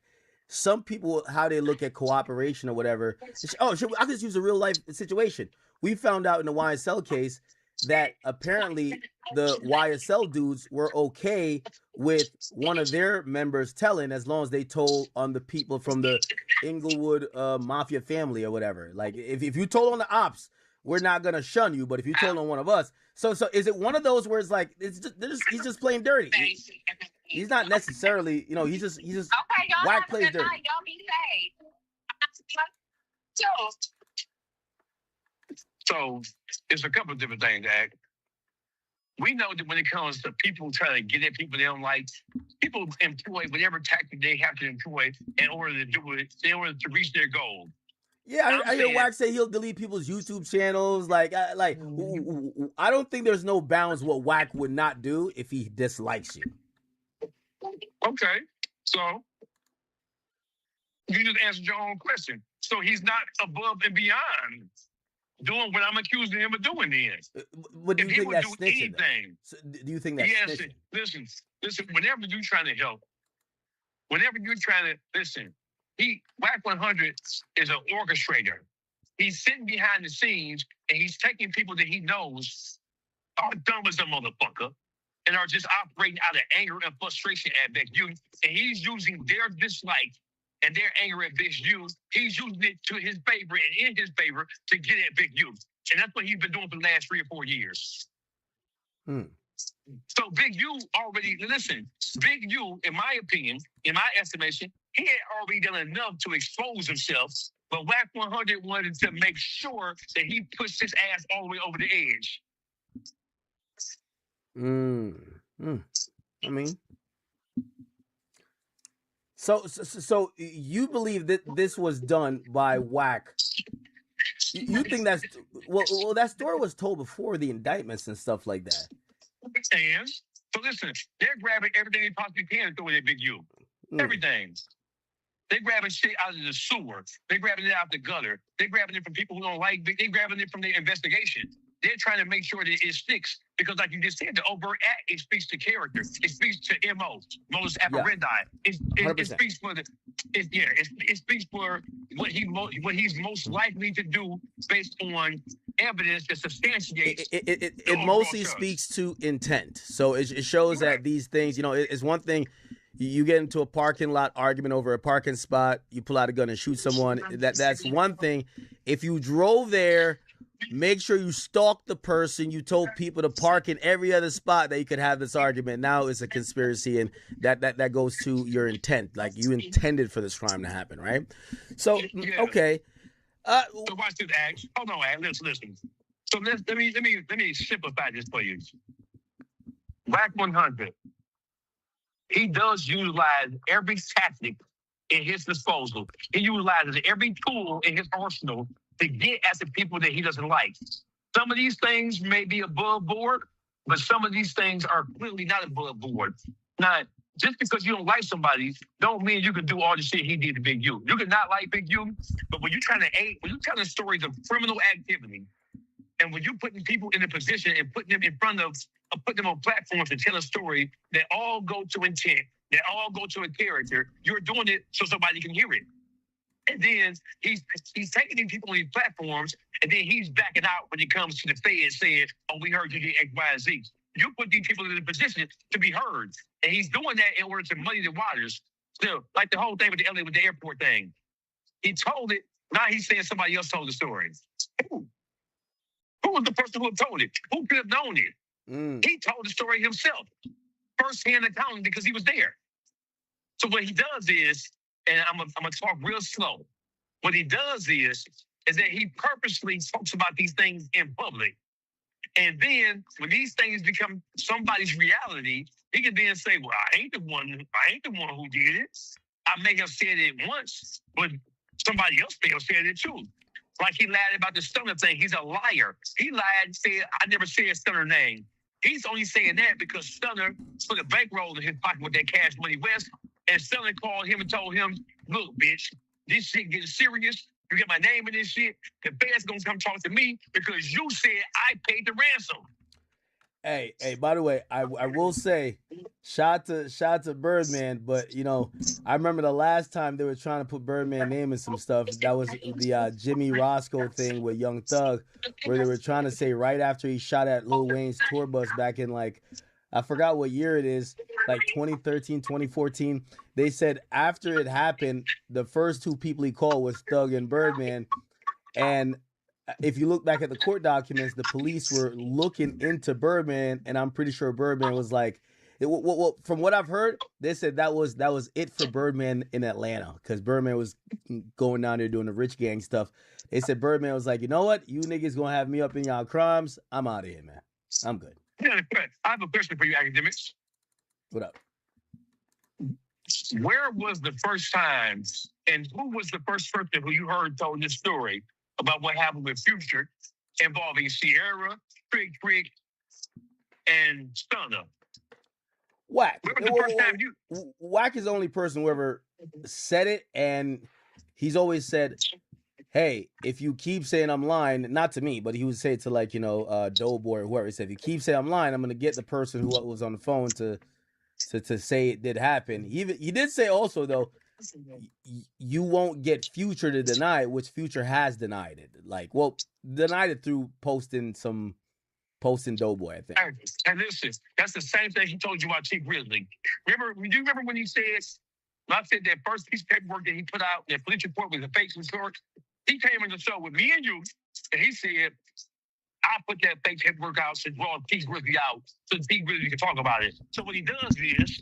C: some people, how they look at cooperation or whatever. Oh, I could just use a real life situation. We found out in the YSL case that apparently the YSL dudes were okay with one of their members telling, as long as they told on the people from the Inglewood mafia family or whatever. Like if you told on the ops, we're not gonna shun you, but if you told on one of us, so is it one of those where it's like he's just playing dirty? He's not necessarily, he's just
B: Okay, y'all
C: WACK
B: have a
C: plays
B: good
C: dirty.
B: night. Y'all be safe. So it's a couple of different things, Ag. We know that when it comes to people trying to get at people they don't like, people employ whatever tactic they have to employ in order to do it, in order to reach their goal.
C: Yeah, I hear WACK say he'll delete people's YouTube channels. I don't think there's no bounds what WACK would not do if he dislikes you.
B: Okay, so you just answered your own question. So he's not above and beyond doing what I'm accusing him of doing then.
C: But do you think that's snitching?
B: Anything,
C: so, do you think that's snitching?
B: Listen, whenever you're trying to help, listen, WACK100 is an orchestrator. He's sitting behind the scenes and he's taking people that he knows are dumb as a motherfucker and are just operating out of anger and frustration at Big U. And he's using their dislike and their anger at Big U. He's using it to his favor and in his favor to get at Big U. And that's what he's been doing for the last 3 or 4 years. So Big U already, listen, Big U, in my opinion, in my estimation, he had already done enough to expose himself, but WACK100 wanted to make sure that he pushed his ass all the way over the edge.
C: I mean, so you believe that this was done by WACK? You think that's well? That story was told before the indictments and stuff like that.
B: And so listen, they're grabbing everything they possibly can to throw at Big U. Everything. They're grabbing shit out of the sewer. They're grabbing it out the gutter. They're grabbing it from people who don't like Big. They're grabbing it from the investigation. They're trying to make sure that it sticks because, like you just said, the overt act, it speaks to character. It speaks to MO, modus operandi. It speaks for it speaks for what he's most likely to do based on evidence that substantiates.
C: It mostly speaks to intent. So it shows that these things, it's one thing. You get into a parking lot argument over a parking spot. You pull out a gun and shoot someone. That's one thing. If you drove there, make sure you stalked the person. You told people to park in every other spot that you could have this argument. Now it's a conspiracy, and that goes to your intent. Like you intended for this crime to happen, right? So okay.
B: So watch this, Act. Hold on, Act. Listen. So let me simplify this for you. WACK100. He does utilize every tactic in his disposal. He utilizes every tool in his arsenal to get at the people that he doesn't like. Some of these things may be above board, but some of these things are clearly not above board. Now, just because you don't like somebody, don't mean you can do all the shit he did to Big U. You can not like Big U, but when you're telling stories of criminal activity, and when you're putting people in a position and putting them in front of, putting them on platforms to tell a story that all go to intent, that all go to a character, you're doing it so somebody can hear it. And then he's taking these people on these platforms, and then he's backing out when it comes to the Fed saying, "Oh, we heard you did X, Y, and Z." You put these people in a position to be heard, and he's doing that in order to muddy the waters. Still, like the whole thing with the LA with the airport thing, he told it. Now he's saying somebody else told the story. Who was the person who told it? Who could have known it? He told the story himself, first-hand accounting, because he was there. So what he does is, and I'm gonna talk real slow. What he does is that he purposely talks about these things in public. And then when these things become somebody's reality, he can then say, "Well, I ain't the one who did it. I may have said it once, but somebody else may have said it too." Like he lied about the Stunner thing. He's a liar. He lied and said, "I never said Stunner name." He's only saying that because Stunner put a bankroll in his pocket with that Cash Money West, and Stunner called him and told him, "Look, bitch, this shit getting serious. You get my name in this shit. The Fed's gonna come talk to me because you said I paid the ransom."
C: Hey, by the way, I will say, shout to Birdman, but I remember the last time they were trying to put Birdman name in some stuff. That was the Jimmy Roscoe thing with Young Thug, where they were trying to say right after he shot at Lil Wayne's tour bus back in like, I forgot what year it is, like 2013, 2014. They said after it happened, the first two people he called was Thug and Birdman, and if you look back at the court documents, the police were looking into Birdman, and I'm pretty sure Birdman was like, well, from what I've heard, they said that was it for Birdman in Atlanta, because Birdman was going down there doing the rich gang stuff. They said Birdman was like, you know what, you niggas gonna have me up in y'all crimes. I'm out of here, man. I'm good.
B: Yeah, I have a question for you, academics.
C: What up?
B: Where was the first time, and who was the first person who you heard told this story about what happened with Future involving Sierra, Trick, and Stunner?
C: Wack.
B: Where was the first time you?
C: Wack is the only person who ever said it, and he's always said, hey, if you keep saying I'm lying, not to me, but he would say it to like, Doughboy or whoever. He said, if you keep saying I'm lying, I'm going to get the person who was on the phone to say it did happen. He did say also, though, you won't get Future to deny it, which Future has denied it. Like, well, denied it through posting Doughboy, I think.
B: And listen, that's the same thing he told you about T Grizzly. Do you remember when he said, when I said that first piece of paperwork that he put out, that police report was a fake report? He came on the show with me and you, and he said, I put that fake paperwork out to draw T Grizzly out so T Grizzly can talk about it. So what he does is,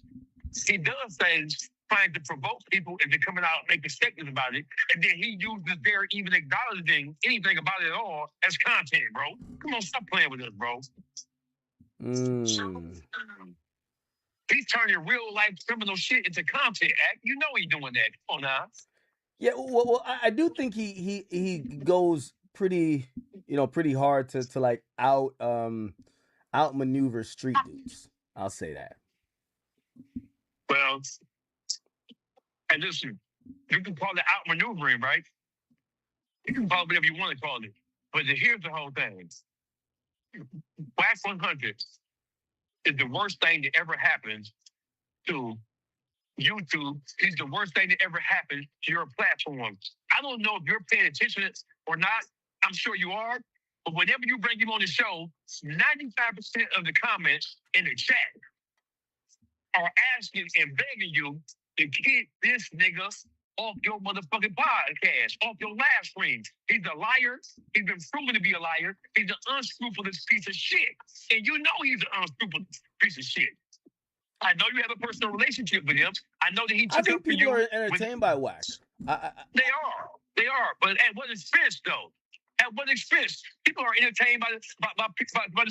B: he does things trying to provoke people into coming out and making statements about it, and then he uses their even acknowledging anything about it at all as content, bro. Come on, stop playing with us, bro. He's turning real life criminal shit into content. Act. You know he's doing that. Come on now.
C: Yeah, well, I do think he goes pretty hard to like outmaneuver street dudes. I'll say that.
B: Well, and listen, you can call it outmaneuvering, right? You can call it whatever you want to call it. But here's the whole thing. WACK100 is the worst thing that ever happened to YouTube. It's the worst thing that ever happened to your platform. I don't know if you're paying attention or not. I'm sure you are. But whenever you bring him on the show, 95% of the comments in the chat are asking and begging you to get this nigga off your motherfucking podcast, off your live stream. He's a liar. He's been proven to be a liar. He's an unscrupulous piece of shit. And you know he's an unscrupulous piece of shit. I know you have a personal relationship with him. I know that he took up for you.
C: I think people are entertained by Wack.
B: They are. But at what expense, though? At what expense? People are entertained by the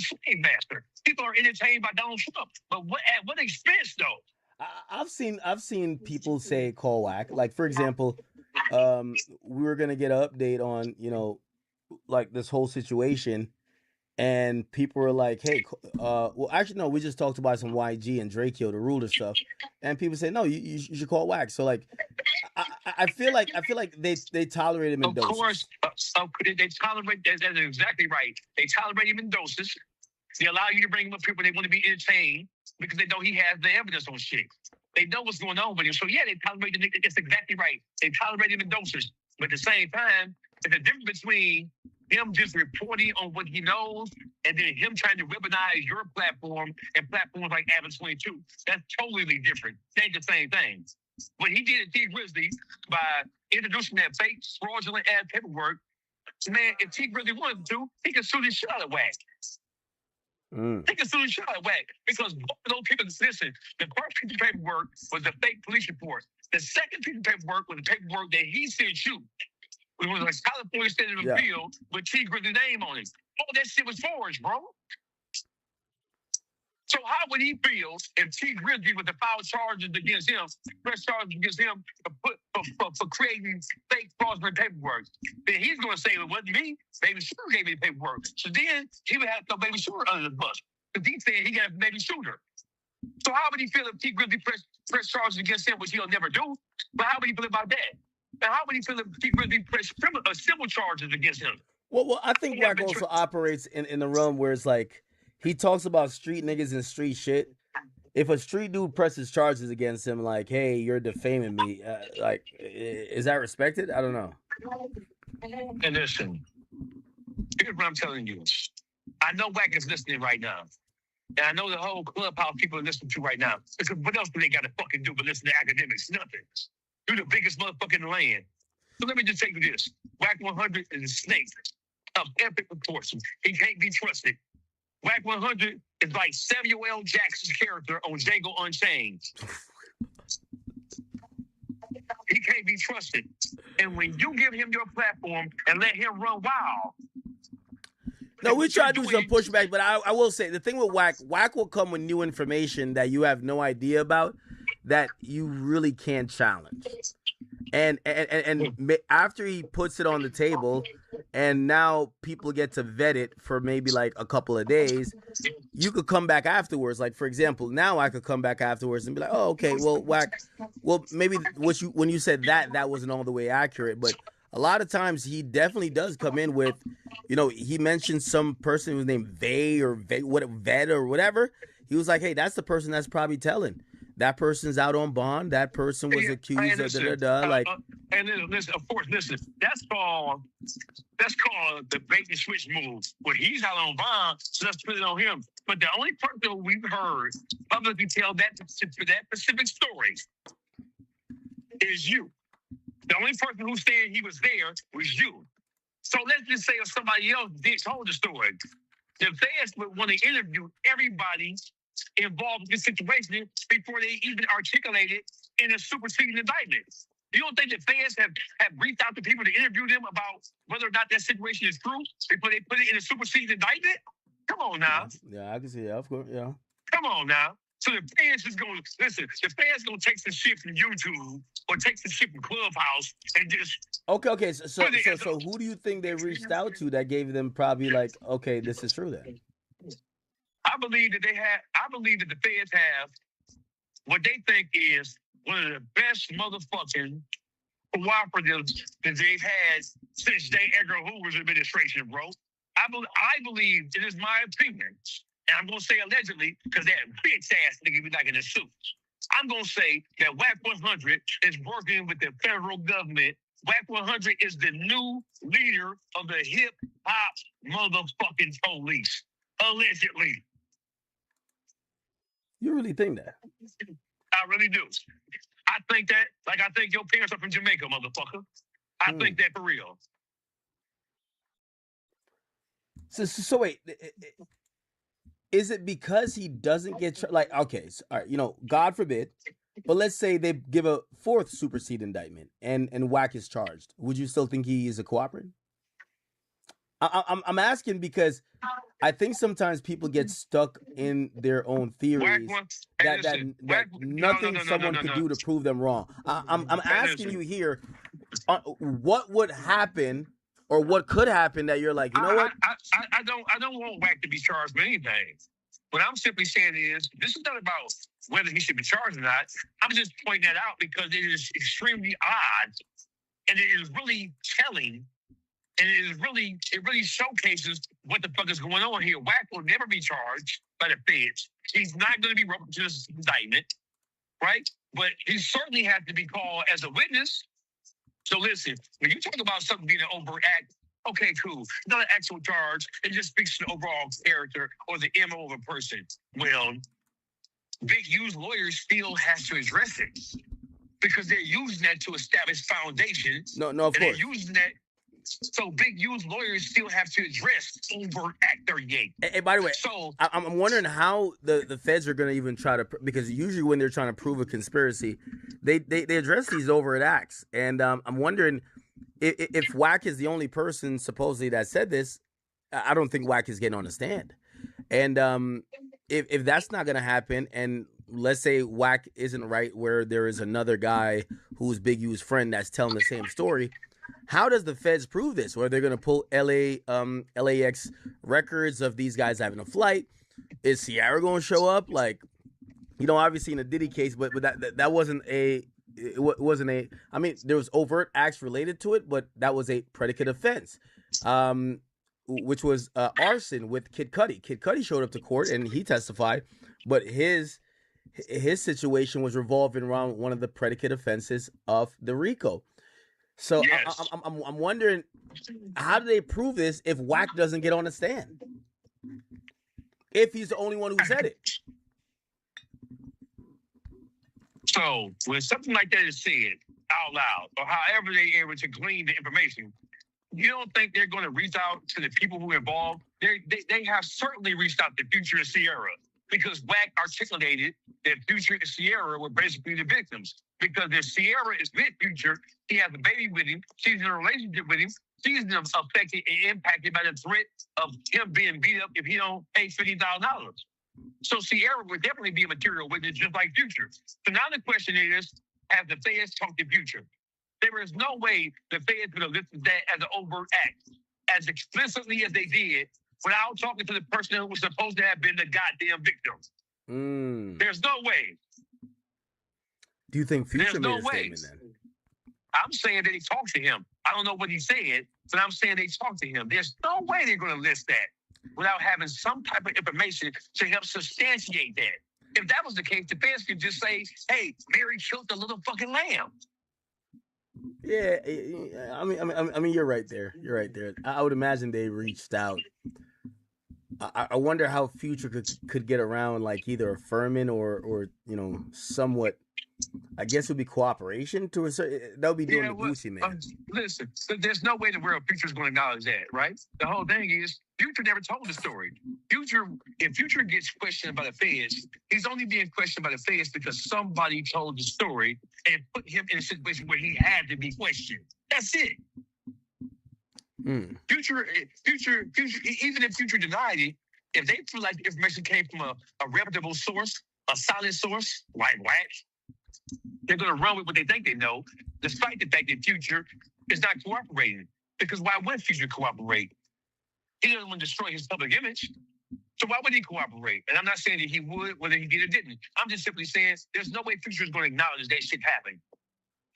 B: slave master. People are entertained by Donald Trump. But at what expense, though?
C: I've seen people say call Wack. Like, for example, we were gonna get an update on like this whole situation, and people were like, "Hey, well, actually, no, we just talked about some YG and Drakeo, the ruler stuff," and people say, "No, you should call Wack." So like, I feel like they tolerate him in doses.
B: Of course, they tolerate. That's exactly right. They tolerate him in doses. They allow you to bring him up here when they want to be entertained because they know he has the evidence on shit. They know what's going on with him. So yeah, they tolerate the nigga. That's exactly right. They tolerate him in doses. But at the same time, there's a difference between him just reporting on what he knows and then him trying to weaponize your platform and platforms like Avid 22. That's totally different. They ain't the same thing. What he did at T Grizzly by introducing that fake, fraudulent ass paperwork, man, if T Grizzly wanted to, he could sue the shit out of Wack. He can sue the shit out of Wack because both of those people, listen, the first piece of paperwork was the fake police report. The second piece of paperwork was the paperwork that he sent you. It was a California State of Appeal with T Grizzly's name on it. All that shit was forged, bro. So how would he feel if T Grizzly would have filed charges against him, press charges against him for creating fake fraudulent paperwork? Then he's going to say, it wasn't me. Baby Shooter gave me the paperwork. So then he would have no Baby Shooter under the bus. Because he said he got a Baby Shooter. So how would he feel if T Grizzly press charges against him, which he'll never do? But how would he feel about that? And how would he feel if T Grizzly press civil charges against him?
C: Well, I think Wack also operates in the realm where it's like he talks about street niggas and street shit. If a street dude presses charges against him, like, "Hey, you're defaming me," like, is that respected? I don't know.
B: And listen, here's what I'm telling you. I know WACK is listening right now. And I know the whole clubhouse people are listening to right now. Because what else do they got to fucking do but listen to academics? Nothing. You're the biggest motherfucker in the land. So let me just tell you this. WACK100 is a snake of epic proportions. He can't be trusted. WACK100 is like Samuel L. Jackson's character on Django Unchained. He can't be trusted. And when you give him your platform and let him run wild.
C: No, we try to do some pushback, but I will say the thing with WACK will come with new information that you have no idea about that you really can't challenge. And after he puts it on the table, and now people get to vet it for maybe like a couple of days, you could come back afterwards. Like, for example, now I could come back afterwards and be like, "Oh, okay, well, WACK, well, maybe when you said that wasn't all the way accurate." But a lot of times he definitely does come in with, he mentioned some person who was named Vet or whatever. He was like, "Hey, that's the person that's probably telling. That person's out on bond. That person was accused of da-da-da." Like,
B: and listen, of course, listen. That's called the bait and switch move. Well, he's out on bond, so let's put it on him. But the only person we've heard publicly tell that specific story is you. The only person who's saying he was there was you. So let's just say if somebody else told the story, the feds would want to interview everybody involved in this situation before they even articulate it in a superseding indictment. You don't think the feds have reached out to people to interview them about whether or not that situation is true before they put it in a superseding indictment? Come on now.
C: Yeah, I can see that, of course, yeah.
B: Come on now. So the feds is going to, listen, the feds going to take some shit from YouTube or take some shit from Clubhouse and just...
C: Okay, so who do you think they reached out to that gave them probably like, okay, this is true then?
B: I believe that the feds have what they think is one of the best motherfucking cooperatives that they've had since J. Edgar Hoover's administration, bro. I believe, it is my opinion, and I'm going to say allegedly because that bitch ass nigga be like in a suit. I'm going to say that WACK100 is working with the federal government. WACK100 is the new leader of the hip-hop motherfucking police, allegedly.
C: You really think that?
B: I really do. I think that, like I think your parents are from Jamaica, motherfucker. I think that for real.
C: So wait, is it because he doesn't get like, okay, so, all right, God forbid, but let's say they give a fourth supersede indictment and WACK is charged. Would you still think he is a cooperator? I'm asking because I think sometimes people get stuck in their own theories that nothing someone could do to prove them wrong. I'm asking you here, what would happen or what could happen that you're like, you know what?
B: I don't want WACK to be charged with anything. What I'm simply saying is, this is not about whether he should be charged or not. I'm just pointing that out because it is extremely odd and it is really telling. And it really showcases what the fuck is going on here. WACK will never be charged by the feds. He's not going to be roped into this indictment, right? But he certainly has to be called as a witness. So listen, when you talk about something being an overt act, okay, cool. It's not an actual charge. It just speaks to the overall character or the MO of a person. Well, Big U's lawyers still has to address it because they're using that to establish foundations.
C: No, of course.
B: They're using that. So Big U's lawyers still have to address overt act 38.
C: Hey, by the way, so I'm wondering how the feds are going to even try to, because usually when they're trying to prove a conspiracy, they address these overt acts. And I'm wondering if WACK is the only person supposedly that said this. I don't think WACK is getting on the stand. And if that's not going to happen, and let's say WACK isn't right, where there is another guy who's Big U's friend that's telling the same story, how does the feds prove this? Or they're going to pull LAX records of these guys having a flight? Is Ciara going to show up? Like, obviously in a Diddy case, but that wasn't a. It wasn't a. I mean, there was overt acts related to it, but that was a predicate offense. which was arson with Kid Cudi. Kid Cudi showed up to court and he testified, but his situation was revolving around one of the predicate offenses of the RICO. So
B: Yes.
C: I'm wondering, how do they prove this if WACK doesn't get on the stand? If he's the only one who said it.
B: So when something like that is said out loud, or however they're able to glean the information, you don't think they're going to reach out to the people who are involved? They have certainly reached out to Future and Sierra, because WACK articulated that Future and Sierra were basically the victims. Because if Sierra is with Future, he has a baby with him, she's in a relationship with him, she's affected and impacted by the threat of him being beat up if he don't pay $50,000. So Sierra would definitely be a material witness, just like Future. So now the question is, have the feds talked to Future? There is no way the feds would have listed that as an overt act, as explicitly as they did, without talking to the person who was supposed to have been the goddamn victim. There's no way.
C: Do you think Future made a statement then?
B: I'm saying that he talked to him. I don't know what he said, but I'm saying they talked to him. There's no way they're going to list that without having some type of information to help substantiate that. If that was the case, the feds could just say, hey, Mary killed the little fucking lamb.
C: Yeah, I mean, you're right there. You're right there. I would imagine they reached out. I wonder how Future could get around, like, either affirming or somewhat. I guess it would be cooperation to a certain. That would be doing the Gucci man.
B: Listen, there's no way the world Future's going to acknowledge that, right? The whole thing is Future never told the story. If Future gets questioned by the feds, he's only being questioned by the feds because somebody told the story and put him in a situation where he had to be questioned. That's it. Future, even if Future denied it, if they feel like the information came from a reputable source, a solid source, like WACK, they're going to run with what they think they know, despite the fact that Future is not cooperating. Because why would Future cooperate? He doesn't want to destroy his public image. So why would he cooperate? And I'm not saying that he would, whether he did or didn't. I'm just simply saying there's no way Future is going to acknowledge that shit happened.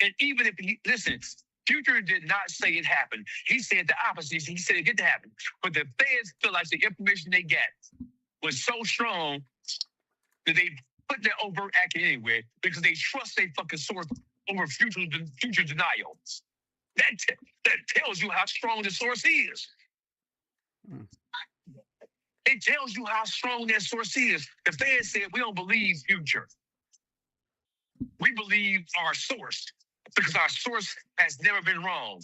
B: And even if listen, Future did not say it happened. He said the opposite. He said it didn't happen. But the feds feel like the information they got was so strong that they put their overt act anywhere because they trust their fucking source over future denial. That tells you how strong the source is. It tells you how strong that source is. The feds said, we don't believe Future. We believe our source because our source has never been wrong.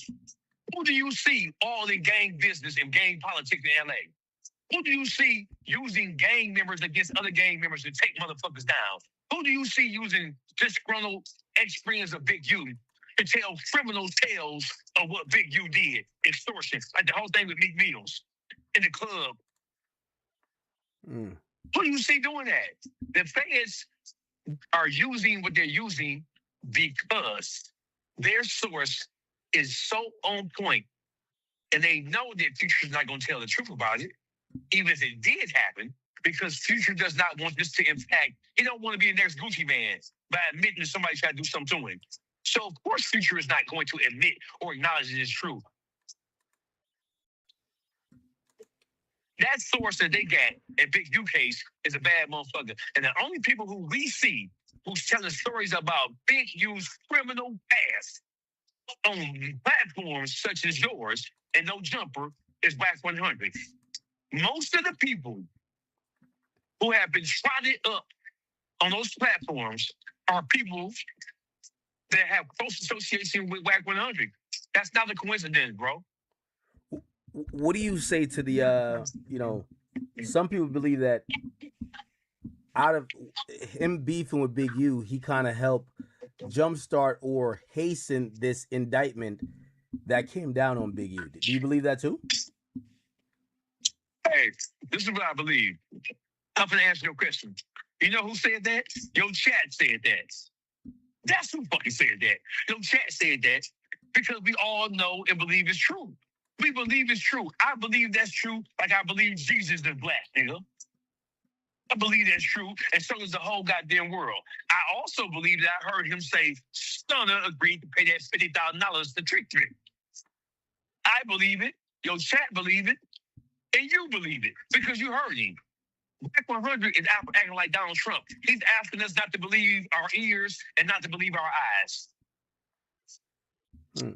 B: Who do you see all in gang business and gang politics in LA? Who do you see using gang members against other gang members to take motherfuckers down? Who do you see using disgruntled ex-friends of Big U to tell criminal tales of what Big U did? Extortion, like the whole thing with Meek Mills in the club. Who do you see doing that? The feds are using what they're using because their source is so on point, and they know that Future's not going to tell the truth about it, even if it did happen, because Future does not want this to impact. He don't want to be the next Gucci man by admitting that somebody tried to do something to him. So, of course, Future is not going to admit or acknowledge it is true. That source that they got in Big U case is a bad motherfucker. And the only people who we see who's telling stories about Big U's criminal past on platforms such as yours and No Jumper is WACK100. Most of the people who have been trotted up on those platforms are people that have close association with WACK100. That's not a coincidence, bro.
C: What do you say to the, some people believe that out of him beefing with Big U, he kind of helped jumpstart or hasten this indictment that came down on Big U. Do you believe that too?
B: Hey, this is what I believe. I'm going to answer your question. You know who said that? Your chat said that. That's who fucking said that. Your chat said that because we all know and believe it's true. We believe it's true. I believe that's true like I believe Jesus is black, nigga. I believe that's true, and so does the whole goddamn world. I also believe that I heard him say Stunner agreed to pay that $50,000 to Trick Trick. I believe it. Your chat believe it. And you believe it because you heard him. WAC 100 is acting like Donald Trump. He's asking us not to believe our ears and not to believe our eyes.
C: Hmm.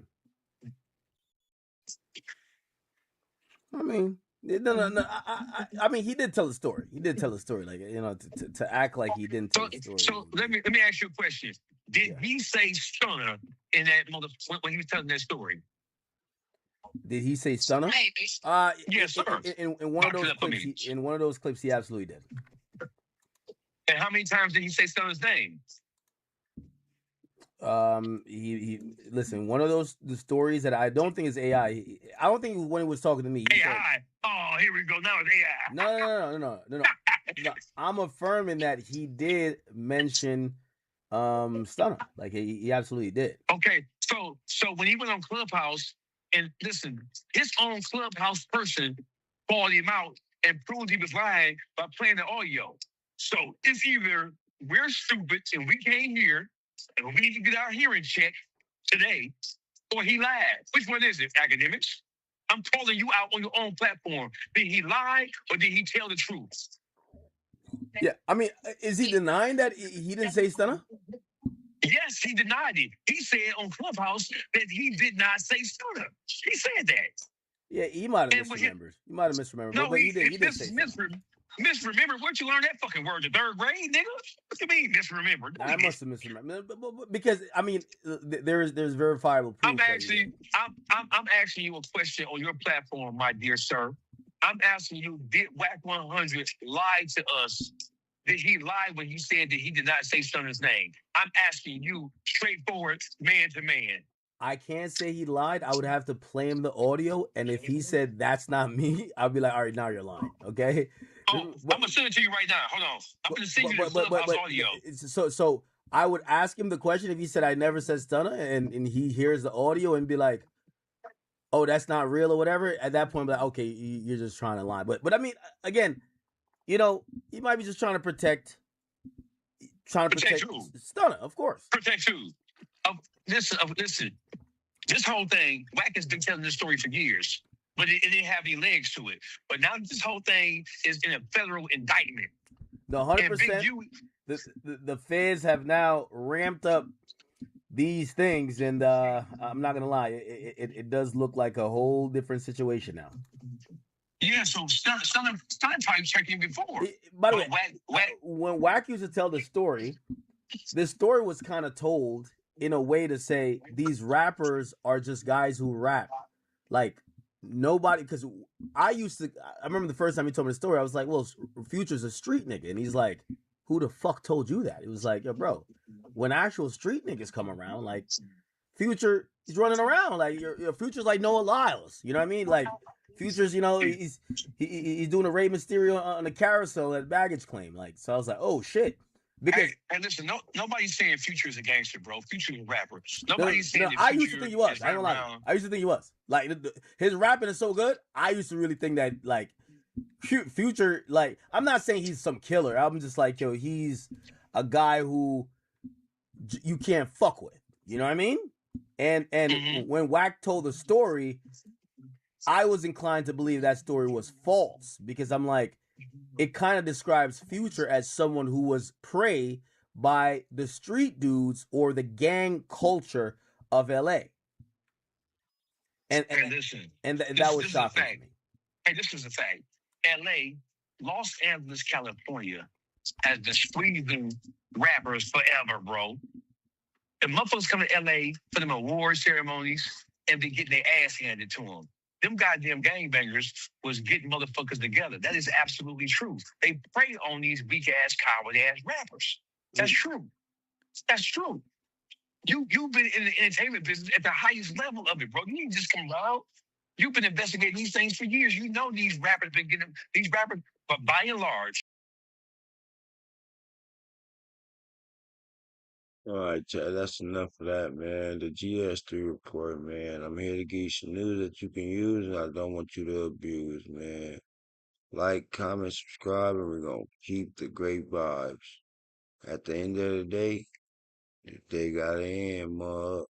C: I mean, no. I mean, he did tell a story. He did tell a story, like to act like he didn't tell a story.
B: So let me ask you a question. Did he say stunner in that when he was telling that story?
C: Did he say stunner?
B: Yes, sir.
C: In one of those clips, in one of those clips, he absolutely did.
B: And how many times did he say stunner's name?
C: He listen. One of the stories that I don't think is AI. I don't think when he was talking to me.
B: AI. Said, oh, here we go. Now it's AI.
C: No. I'm affirming that he did mention stunner. Like he absolutely did.
B: Okay, so when he went on Clubhouse, and listen, his own Clubhouse person called him out and proved he was lying by playing the audio. So it's either we're stupid and we can't hear, and we need to get our hearing checked today, or he lied. Which one is it, academics? I'm calling you out on your own platform. Did he lie or did he tell the truth?
C: Yeah, I mean, is he denying that he didn't say stunner?
B: Yes, he denied it. He said on Clubhouse that he did not say stunner. He said that.
C: Yeah, he might have misremembered. He might have misremembered.
B: No,
C: but he did say
B: misremembered. Where'd you learn that fucking word? The third grade, nigga? What you mean misremembered?
C: I must have misremembered. But because I mean, there's verifiable proof.
B: I'm asking you a question on your platform, my dear sir. I'm asking you, did WAC 100 lie to us? Did he lie when he said that he did not say Stunner's name? I'm asking you straightforward, man to man.
C: I can't say he lied. I would have to play him the audio, and if he said that's not me, I'll be like, all right, now you're lying, okay?
B: Oh, I'm gonna send it to you right now. Hold on, I'm gonna send you the Clubhouse audio.
C: So I would ask him the question if he said I never said Stunner, and he hears the audio and be like, oh, that's not real or whatever. At that point, like, okay, you're just trying to lie. But I mean, again, he might be just trying to protect
B: who?
C: Stunner, of course.
B: Protect who? Listen. This whole thing, WAC has been telling this story for years, but it didn't have any legs to it. But now this whole thing is in a federal indictment.
C: The 100%. The feds have now ramped up these things, and I'm not gonna lie, it does look like a whole different situation now.
B: Yeah, so Stunner probably checking before.
C: By the way, when WAC used to tell the story was kind of told in a way to say these rappers are just guys who rap. Like, nobody, because I remember the first time he told me the story, I was like, well, Future's a street nigga. And he's like, who the fuck told you that? It was like, yo, bro, when actual street niggas come around, like, Future, he's running around. Like, your Future's like Noah Lyles. You know what I mean? Like, Future's, he's doing a Rey Mysterio on the carousel at baggage claim. Like, so I was like, oh, shit. Because
B: hey, listen, nobody's saying Future is a gangster, bro. Future is a rapper. Nobody's saying
C: I used to think he was. I don't lie. I used to think he was. Like, his rapping is so good. I used to really think that, like, Future, like, I'm not saying he's some killer. I'm just like, yo, he's a guy who you can't fuck with. You know what I mean? And when WAC told the story, I was inclined to believe that story was false because I'm like, it kind of describes Future as someone who was prey by the street dudes or the gang culture of LA. And
B: listen,
C: that was shocking to me.
B: Hey, this is a fact. LA, Los Angeles, California has been squeezing rappers forever, bro. And motherfuckers come to LA for them award ceremonies and be getting their ass handed to them. Them goddamn gangbangers was getting motherfuckers together. That is absolutely true. They prey on these weak-ass, coward-ass rappers. That's true. That's true. You've been in the entertainment business at the highest level of it, bro. You didn't just come around. You've been investigating these things for years. You know these rappers been getting these rappers, but by and large.
A: All right, Chad, that's enough of that, man. The GS3 report, man. I'm here to give you some news that you can use, and I don't want you to abuse, man. Like, comment, subscribe, and we're going to keep the great vibes. At the end of the day, if they got an end, mug.